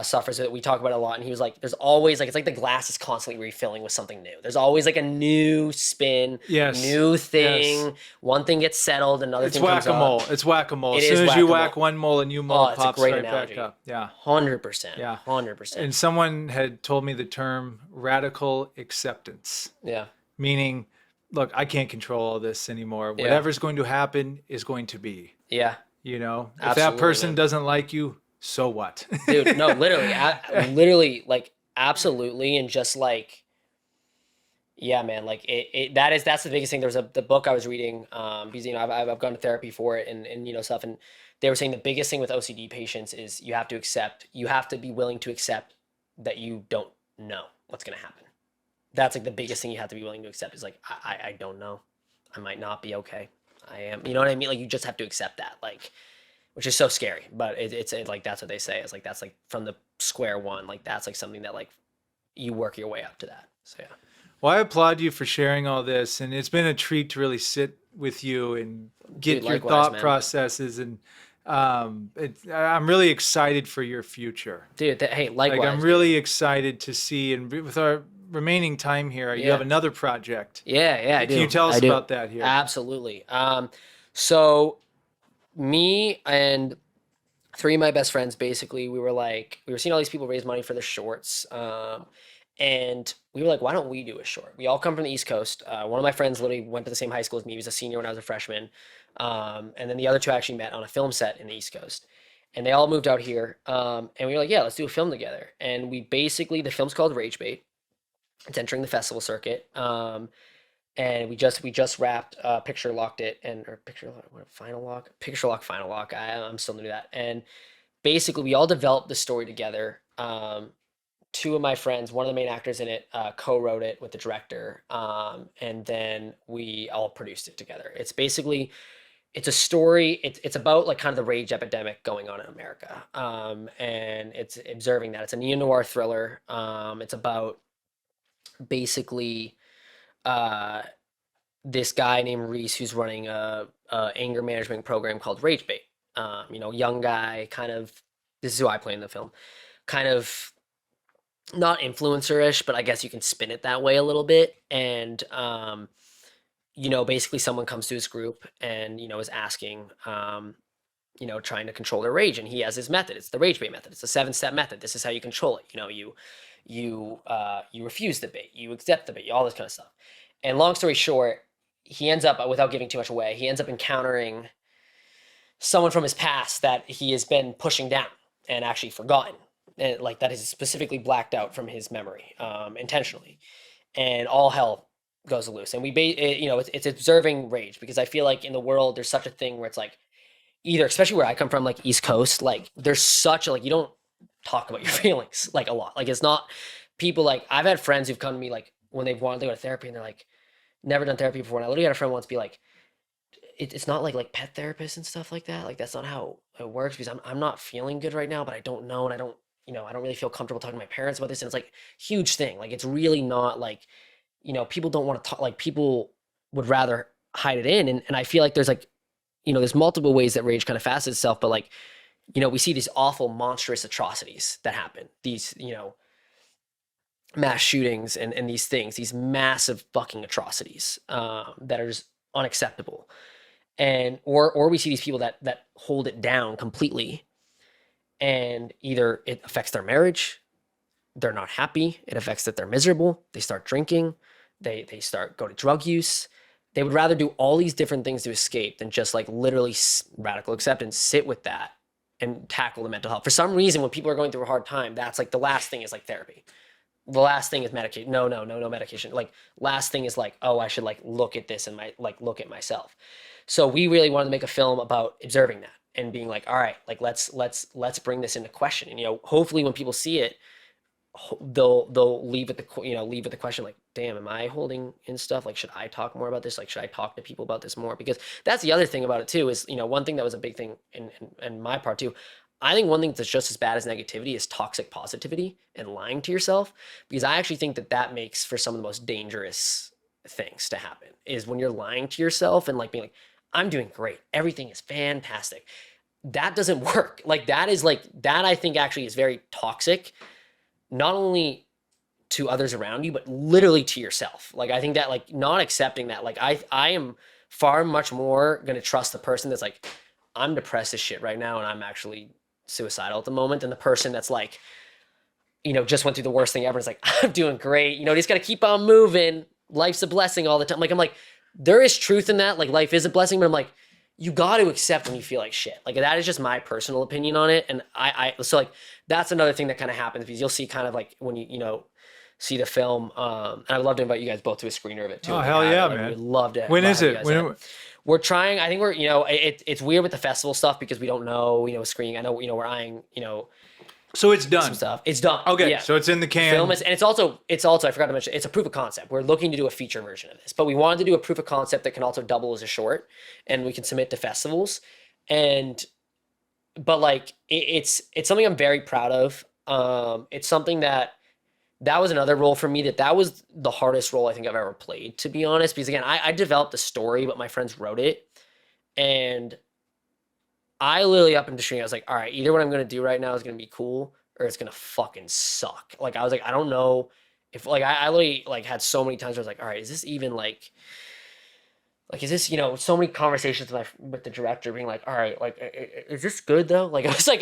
suffers with it, we talk about it a lot. And he was like, there's always like, it's like the glass is constantly refilling with something new. There's always like a new spin, new thing. Yes. One thing gets settled, another thing comes up. It's whack-a-mole. As soon as you whack one mole, a new mole pops right back up. Yeah. 100%. Yeah. 100%. And someone had told me the term radical acceptance. Yeah. Meaning, look, I can't control all this anymore. Whatever's going to happen is going to be. Yeah. If that person doesn't like you, so what? Dude, no, literally, like, absolutely. And just like, yeah, man, like that's the biggest thing. There's the book I was reading, because, I've gone to therapy for it and stuff. And they were saying the biggest thing with OCD patients is you have to be willing to accept that you don't know what's going to happen. That's like the biggest thing you have to be willing to accept is like, I don't know. I might not be okay. I am, you know what I mean? Like you just have to accept that, like, which is so scary, but it's like, that's what they say. It's like, that's like from the square one, like that's like something that like you work your way up to that. So, yeah. Well, I applaud you for sharing all this. And it's been a treat to really sit with you and get your thought processes. And I'm really excited for your future. Dude, hey, likewise. Like I'm really excited to see, and with our remaining time here, you have another project. Yeah, I do. Can you tell us about that here? Absolutely. So me and 3 of my best friends, basically, we were seeing all these people raise money for the shorts. And we were like, why don't we do a short? We all come from the East Coast. One of my friends literally went to the same high school as me. He was a senior when I was a freshman. And then the other two actually met on a film set in the East Coast. And they all moved out here. And we were like, yeah, let's do a film together. And we basically, the film's called Rage Bait. It's entering the festival circuit. And we just wrapped, picture locked it, and or picture lock, what, final lock, picture lock, final lock. I'm still new to that. And basically, we all developed the story together. Two of my friends, one of the main actors in it, co-wrote it with the director, and then we all produced it together. It's basically, it's a story. It's about like kind of the rage epidemic going on in America, and it's observing that. It's a neo noir thriller. It's about basically uh, this guy named Reese who's running a anger management program called Rage Bait. Young guy, kind of. This is who I play in the film. Kind of not influencer-ish, but I guess you can spin it that way a little bit. And basically someone comes to his group and is asking, trying to control their rage, and he has his method. It's the Rage Bait method. It's a 7-step method. This is how you control it. You refuse the bait, you accept the bait, all this kind of stuff. And long story short, he ends up, without giving too much away, he ends up encountering someone from his past that he has been pushing down and actually forgotten, and like that is specifically blacked out from his memory, intentionally, and all hell goes loose. And it's observing rage, because I feel like in the world there's such a thing where it's like, either, especially where I come from, like East Coast, like there's such a, like, you don't talk about your feelings like a lot. Like it's not, people, like I've had friends who've come to me like when they've wanted to go to therapy and they're like, never done therapy before. And I literally had a friend once be like, it's not like pet therapists and stuff like that. Like that's not how it works, because I'm not feeling good right now, but I don't know, and I don't really feel comfortable talking to my parents about this. And it's like huge thing. Like it's really not like, people don't want to talk, like people would rather hide it in. And I feel like there's like, there's multiple ways that rage kind of facets itself, but like, we see these awful, monstrous atrocities that happen. These, mass shootings and these things, these massive fucking atrocities that are just unacceptable. And or we see these people that hold it down completely, and either it affects their marriage, they're not happy, it affects that they're miserable, they start drinking, they start go to drug use. They would rather do all these different things to escape than just like literally radical acceptance, sit with that and tackle the mental health. For some reason, when people are going through a hard time, that's like the last thing is like therapy. The last thing is medication. No medication. Like last thing is like, oh, I should like look at this and look at myself. So we really wanted to make a film about observing that and being like, all right, like let's bring this into question. And hopefully when people see it, they'll leave with the question like, damn, am I holding in stuff? Like, should I talk more about this? Like, should I talk to people about this more? Because that's the other thing about it too, is one thing that was a big thing in my part too. I think one thing that's just as bad as negativity is toxic positivity and lying to yourself, because I actually think that makes for some of the most dangerous things to happen, is when you're lying to yourself and like being like, I'm doing great, everything is fantastic. That doesn't work. Like that I think actually is very toxic, not only to others around you, but literally to yourself. Like I think that like not accepting that, like I am far much more going to trust the person that's like, I'm depressed as shit right now and I'm actually suicidal at the moment, than the person that's like, just went through the worst thing ever. It's like, I'm doing great. You just got to keep on moving. Life's a blessing all the time. Like, I'm like, there is truth in that. Like life is a blessing, but I'm like, you got to accept when you feel like shit. Like that is just my personal opinion on it. And so like, that's another thing that kind of happens, because you'll see kind of like when you see the film, and I'd love to invite you guys both to a screener of it too. Oh, hell yeah, like, man. We'd love to. When is it? We're trying, I think we're, it's weird with the festival stuff because we don't know, screening. I know, we're eyeing, So it's done. some stuff. It's done. Okay, yeah. so it's in the can. Film is, and it's also, I forgot to mention, it's a proof of concept. We're looking to do a feature version of this, but we wanted to do a proof of concept that can also double as a short, and we can submit to festivals. But like, it's something I'm very proud of. It's something that was another role for me that was the hardest role I think I've ever played, to be honest, because again, I developed the story, but my friends wrote it. And I literally, up into shooting, I was like, all right, either what I'm going to do right now is going to be cool or it's going to fucking suck. Like, I was like, I don't know if, like, I literally, like, had so many times where I was like, all right, is this even, like, like, is this, so many conversations with the director being like, all right, like, is this good though? Like, I was like,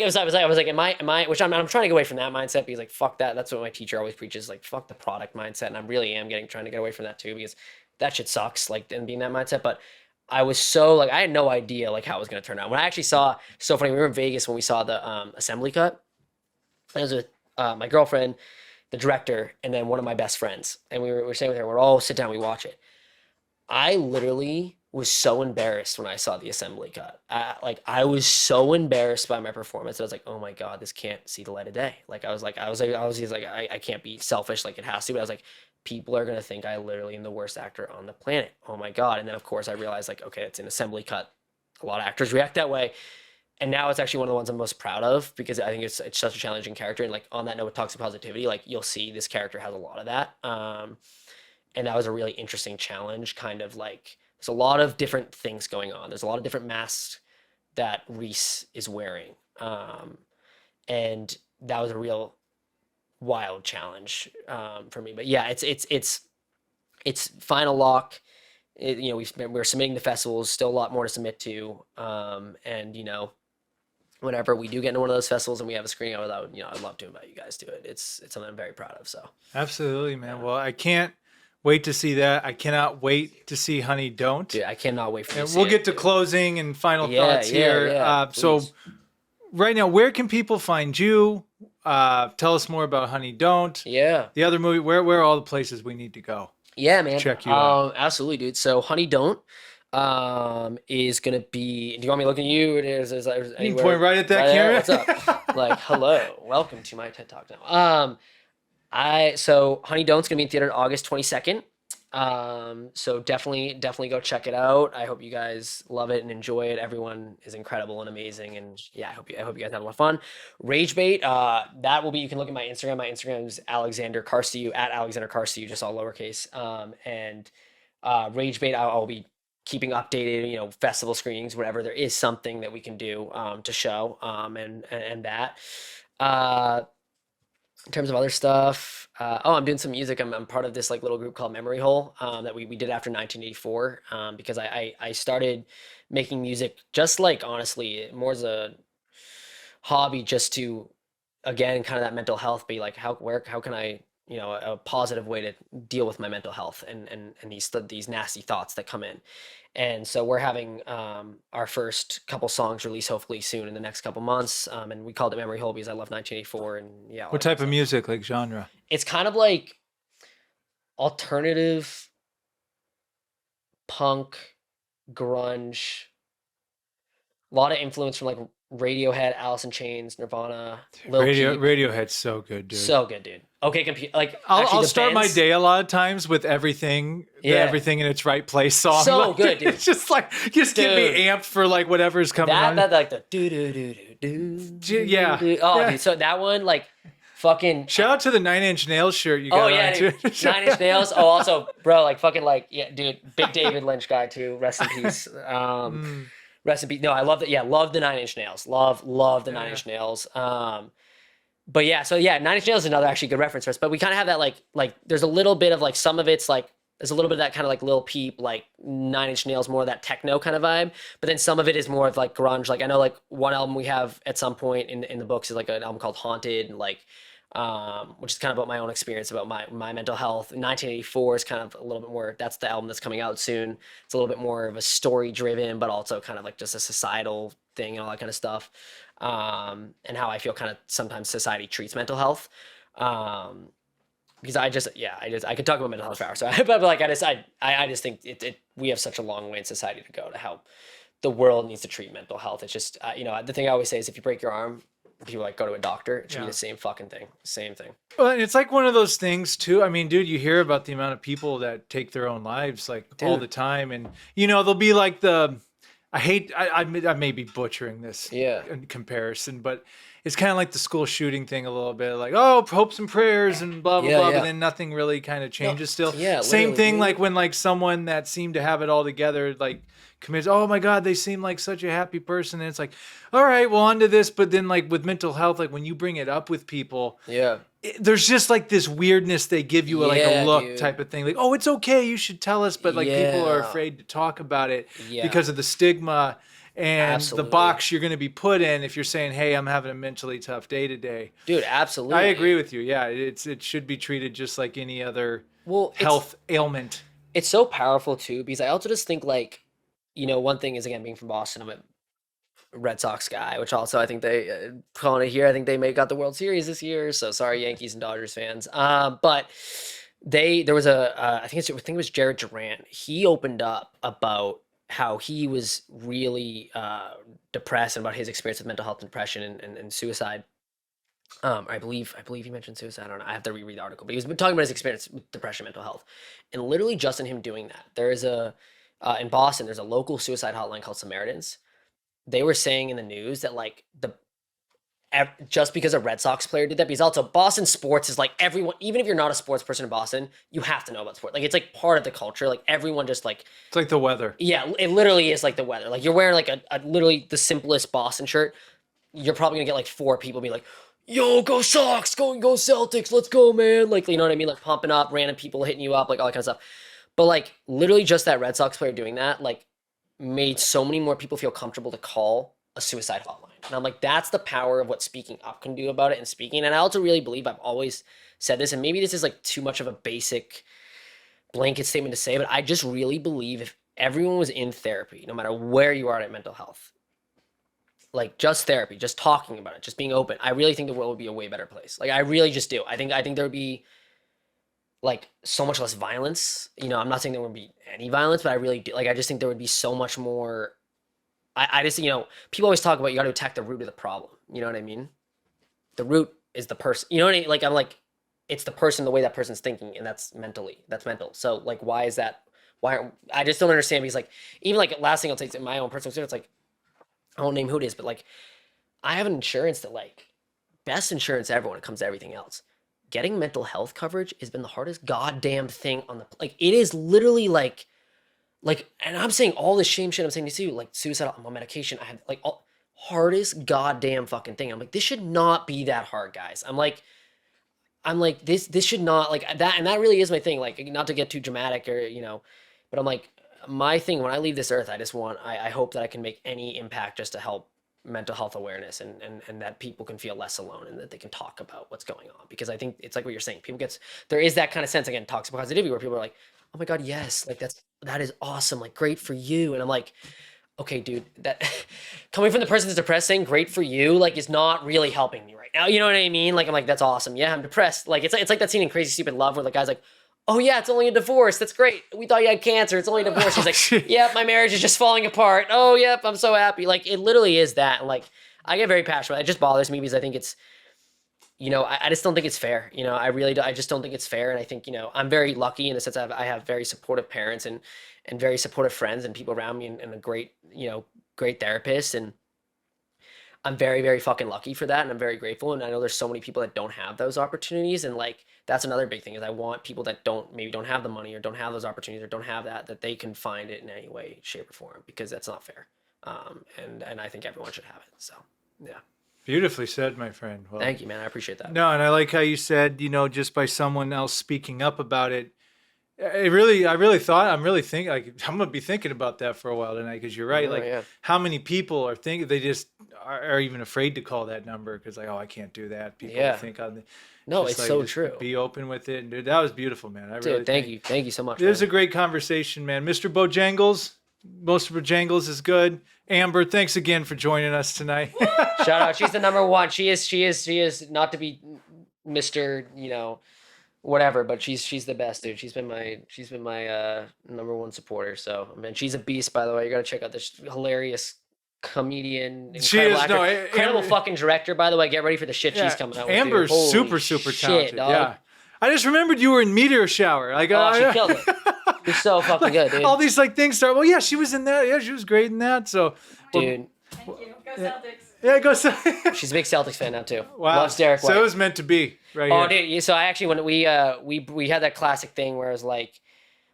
am I, which I'm trying to get away from that mindset because like, fuck that. That's what my teacher always preaches, like, fuck the product mindset. And I really am trying to get away from that too, because that shit sucks, like, and being that mindset. But I was so like, I had no idea like how it was going to turn out. When I actually saw, so funny, we were in Vegas when we saw the assembly cut. I was with my girlfriend, the director, and then one of my best friends. And we were staying with her. We're all sit down, we watch it. I literally was so embarrassed when I saw the assembly cut. I was so embarrassed by my performance. I was like, oh my God, this can't see the light of day. Like, I was just like, I can't be selfish. Like, it has to. But I was like, people are going to think I literally am the worst actor on the planet. Oh my God. And then of course I realized like, okay, it's an assembly cut. A lot of actors react that way. And now it's actually one of the ones I'm most proud of because I think it's such a challenging character. And like on that note with toxic positivity, like you'll see this character has a lot of that. And that was a really interesting challenge. Kind of like there's a lot of different things going on. There's a lot of different masks that Reese is wearing, and that was a real wild challenge for me. But yeah, it's final lock. We're submitting to festivals. Still a lot more to submit to, and whenever we do get into one of those festivals and we have a screening, I'd love to invite you guys to it. It's something I'm very proud of. So Absolutely, man. Well, I can't wait to see that. I cannot wait to see Honey Don't. dude, I cannot wait for you And to see we'll it, get to dude. closing and final Yeah, thoughts yeah, here. yeah, So please. right now, where can people find you? Tell us more about Honey Don't. Yeah. The other movie, where are all the places we need to go? Yeah, man. Check you out. Absolutely, dude. So Honey Don't is gonna be. Do you want me looking at you? Is You can anywhere point right at that right there? camera. What's up? Like, hello, welcome to my TED Talk now. So Honey Don't's gonna be in theater August 22nd. So definitely go check it out. I hope you guys love it and enjoy it. Everyone is incredible and amazing, and yeah, I hope you guys have a lot of fun. Rage Bait, that will be. You can look at my Instagram. My Instagram is Alexander Carstoiu at Alexander Carstoiu, just all lowercase. And Rage Bait, I'll be keeping updated. Festival screenings, whatever. There is something that we can do to show and that. In terms of other stuff, I'm doing some music. I'm part of this like little group called Memory Hole that we did after 1984 because I started making music just like honestly more as a hobby, just to again kind of that mental health, be like how can I a positive way to deal with my mental health and these nasty thoughts that come in. And so we're having our first couple songs released hopefully soon in the next couple months. And we called it Memory Hole because I love 1984 and yeah. all What that type good of stuff. music, like genre? It's kind of like alternative punk, grunge, a lot of influence from like Radiohead, Alice in Chains, Nirvana, Lil Peep. Radiohead's so good, dude. So good, dude. Okay, like I'll actually the start my bands- day a lot of times with everything, the Yeah. everything in its right place song. So Like, good, dude. It's just like get Dude. me amped for like whatever's coming on. that like the do do do do do. Yeah. Oh, Yeah. dude. So that one like fucking. Shout out to the 9 Inch Nails shirt you got Oh yeah, on dude. too. 9 Inch Nails. Oh, also, bro, like fucking like yeah, dude. Big David Lynch guy too. Rest in peace. Rest in peace. No, I love that. Yeah, love the 9 Inch Nails. Love the 9 Inch Nails. But yeah, so yeah, 9 Inch Nails is another actually good reference for us. But we kind of have that like there's a little bit of like some of it's like there's a little bit of that kind of like Lil Peep, like 9 Inch Nails, more of that techno kind of vibe. But then some of it is more of like grunge. Like I know like one album we have at some point in the books is like an album called Haunted, and like which is kind of about my own experience about my mental health. 1984 is kind of a little bit more. That's the album that's coming out soon. It's a little bit more of a story driven, but also kind of like just a societal thing and all that kind of stuff. And how I feel kind of sometimes society treats mental health. Because I could talk about mental health for hours. So, but like I just think we have such a long way in society to go to how the world needs to treat mental health. It's just the thing I always say is if you break your arm, people like go to a doctor. It should be the same fucking thing. Same thing. Well, and it's like one of those things too. I mean, dude, you hear about the amount of people that take their own lives like all the time, and they'll be like I may be butchering this Yeah. in comparison, but it's kind of like the school shooting thing a little bit, like, oh, hopes and prayers and blah blah blah, but then nothing really kind of changes. Still, same thing. Dude. Like when like someone that seemed to have it all together, like commits, oh my God, they seem like such a happy person, and it's like, all right, well, onto this. But then like with mental health, like when you bring it up with people, there's just like this weirdness they give you, like a look type of thing, like, oh, it's okay, you should tell us, but like people are afraid to talk about it because of the stigma. And the box you're going to be put in if you're saying, hey, I'm having a mentally tough day today. Dude, absolutely. I agree with you. Yeah, it should be treated just like any other health ailment. It's so powerful, too, because I also just think, like, you know, one thing is, again, being from Boston, I'm a Red Sox guy, which also I think they, calling it here, I think they may have got the World Series this year. So sorry, Yankees and Dodgers fans. But there was I think it was Jared Durant. He opened up about how he was really depressed and about his experience with mental health and depression and suicide. I believe he mentioned suicide. I don't know. I have to reread the article, but he was talking about his experience with depression, mental health, and literally just in him doing that, there is in Boston, there's a local suicide hotline called Samaritans. They were saying in the news that like just because a Red Sox player did that, because also Boston sports is like everyone, even if you're not a sports person in Boston, you have to know about sport. Like it's like part of the culture. Like everyone just like, it's like the weather. Yeah, it literally is like the weather. Like you're wearing like a literally the simplest Boston shirt. You're probably gonna get like 4 people be like, yo, go Sox, go Celtics, let's go, man. Like, you know what I mean? Like pumping up, random people hitting you up, like all that kind of stuff. But like literally just that Red Sox player doing that, like made so many more people feel comfortable to call a suicide hotline. And I'm like, that's the power of what speaking up can do about it and speaking. And I also really believe, I've always said this, and maybe this is like too much of a basic blanket statement to say, but I just really believe if everyone was in therapy, no matter where you are at mental health, like just therapy, just talking about it, just being open, I really think the world would be a way better place. Like I really just do. I think there would be like so much less violence. You know, I'm not saying there would be any violence, but I really do. Like I just think there would be so much more. I just, you know, people always talk about you got to attack the root of the problem. You know what I mean? The root is the person. You know what I mean? Like I'm like, it's the person, the way that person's thinking, and that's mental. So like, why is that? I just don't understand, because like, even like last thing I'll take in my own personal experience, like I won't name who it is, but like I have an insurance that like best insurance ever when it comes to everything else. Getting mental health coverage has been the hardest goddamn thing on the, like it is literally like, and I'm saying all this shame shit I'm saying to you, like suicide, I'm on medication. I have like hardest goddamn fucking thing. I'm like, this should not be that hard, guys. I'm like, this should not like that. And that really is my thing. Like not to get too dramatic or, you know, but I'm like, my thing when I leave this earth, I hope that I can make any impact just to help mental health awareness and that people can feel less alone and that they can talk about what's going on. Because I think it's like what you're saying. There is that kind of sense, again, toxic positivity, where people are like, oh my God, yes, like that is awesome, like great for you. And I'm like, okay, dude, that coming from the person that's depressed, saying great for you, like is not really helping me right now. You know what I mean? Like I'm like, that's awesome. Yeah, I'm depressed. Like it's like that scene in Crazy Stupid Love where the guy's like, oh yeah, it's only a divorce. That's great. We thought you had cancer. It's only a divorce. He's like, yep, my marriage is just falling apart. Oh yep, I'm so happy. Like it literally is that. And like I get very passionate. It just bothers me because I think it's, you know, I just don't think it's fair. You know, I really do. I just don't think it's fair. And I think, you know, I'm very lucky in the sense I have very supportive parents and very supportive friends and people around me and a great, you know, great therapist. And I'm very, very fucking lucky for that. And I'm very grateful. And I know there's so many people that don't have those opportunities. And like, that's another big thing is I want people that maybe don't have the money or don't have those opportunities or don't have that they can find it in any way, shape or form, because that's not fair. And I think everyone should have it. So, yeah. Beautifully said, my friend. Well, thank you, man. I appreciate that. No, and I like how you said, you know, just by someone else speaking up about it, I really thought, I'm really thinking, like, I'm going to be thinking about that for a while tonight, because you're right. How many people are thinking, they just are even afraid to call that number because like, oh, I can't do that. People think on the... No, it's like, so true. Be open with it. And dude, that was beautiful, man. Thank you. Thank you so much. It was a great conversation, man. Mr. Bojangles, most of Bojangles is good. Amber, thanks again for joining us tonight. Shout out. She's the number one. She is not to be Mr., you know, whatever, but she's the best, dude. She's been my number one supporter. So, man, she's a beast, by the way. You got to check out this hilarious comedian, incredible fucking director, by the way. Get ready for the shit she's coming out with. Amber's super talented. Dog. Yeah. I just remembered you were in Meteor Shower. Like, she killed it. You're so fucking good, dude. All these like things start. Well, yeah, she was in that. Yeah, she was great in that. So, dude. Thank you. Go Celtics. Yeah, go say. She's a big Celtics fan now too. Wow. Loves Derek White. So it was meant to be right Oh, here. dude. So I actually, when we had that classic thing where it was like,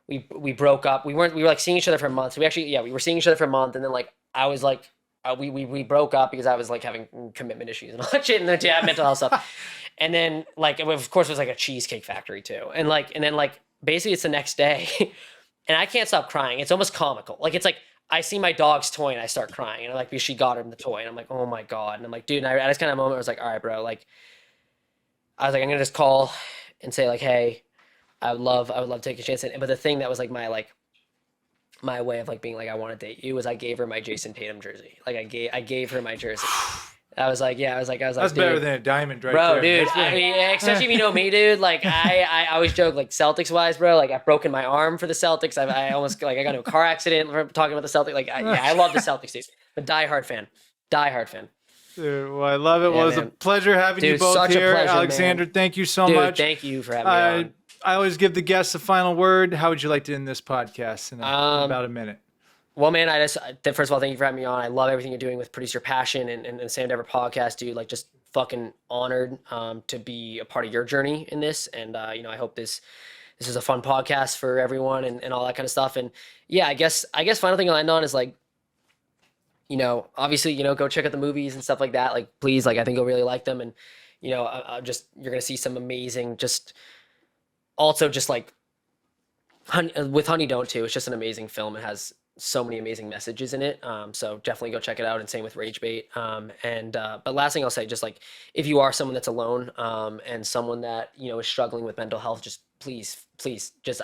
we broke up. We were like seeing each other for a month. So we were seeing each other for a month, and then like I was like, we broke up because I was like having commitment issues and all that shit, and then mental health stuff. And then like, of course, it was like a Cheesecake Factory too, and then basically it's the next day, and I can't stop crying. It's almost comical. Like it's like I see my dog's toy and I start crying, and I'm like, because she got him the toy, and I'm like, oh my god, and I'm like, dude, and I just kind of moment I was like, all right, bro, like I was like, I'm gonna just call and say like, hey, I would love to take a chance. But the thing that was like my way of like being like, I want to date you, was I gave her my Jason Tatum jersey. Like I gave her my jersey. I was like, That's dude, better than a diamond, right bro, there. dude. I mean, especially if you know me, dude. Like I always joke like Celtics wise, bro. Like I've broken my arm for the Celtics. I almost like I got into a car accident for talking about the Celtics. Like I love the Celtics, dude. But diehard fan. Dude, well, I love it. Well, it was a pleasure having you both such a here. pleasure, Alexander, man. thank you so Dude, much. thank you for having me on. I always give the guests a final word. How would you like to end this podcast in about a minute? Well, man, first of all, thank you for having me on. I love everything you're doing with Produce Your Passion and the Sam Dever podcast, dude. Like, just fucking honored to be a part of your journey in this. And, I hope this is a fun podcast for everyone and all that kind of stuff. And yeah, I guess final thing I'll end on is like, obviously, go check out the movies and stuff like that. Like, please, like, I think you'll really like them. And, you're going to see some amazing, like, with Honey Don't too. It's just an amazing film. It has so many amazing messages in it. So definitely go check it out, and same with Rage Bait. But last thing I'll say, just like, if you are someone that's alone, and someone that, is struggling with mental health, just please,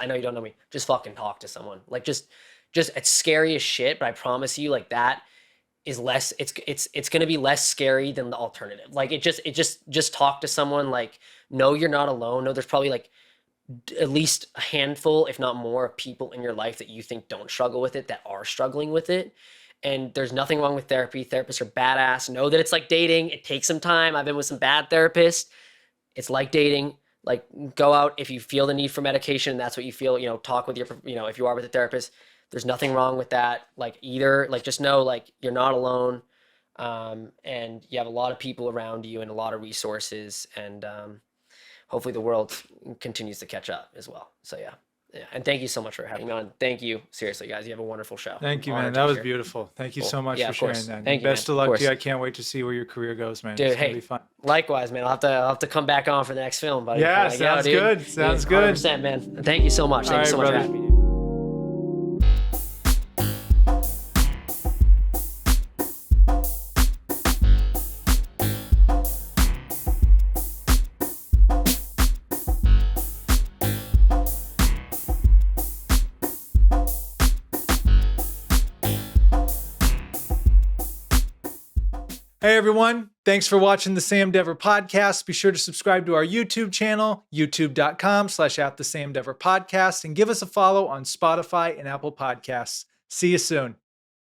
I know you don't know me, just fucking talk to someone. Like, just it's scary as shit, but I promise you, like, that is less, it's going to be less scary than the alternative. Like, just talk to someone. Like, no, you're not alone. No, there's probably like at least a handful, if not more, of people in your life that you think don't struggle with it, that are struggling with it. And there's nothing wrong with therapy. Therapists are badass. Know that it's like dating. It takes some time. I've been with some bad therapists. It's like dating. Like, go out if you feel the need for medication and that's what you feel, talk with your, if you are with a therapist, there's nothing wrong with that. Like, either, like, just know, like, you're not alone. And you have a lot of people around you and a lot of resources, and hopefully the world continues to catch up as well. So yeah. And thank you so much for having me on. Thank you. Seriously, guys, you have a wonderful show. Thank you, man. That was beautiful. Thank you so much for sharing that. Thank you, best of luck course. to you. I can't wait to see where your career goes, man. Dude, it's gonna hey, be fun. Likewise, man. I'll have to come back on for the next film, buddy. Yeah, like, sounds dude. good. Sounds good. 100%, man. Thank you so much. Thank you so much for having me. Hey everyone, thanks for watching the Sam Dever podcast. Be sure to subscribe to our YouTube channel, youtube.com/@thesamdeverpodcast, and give us a follow on Spotify and Apple Podcasts. See you soon.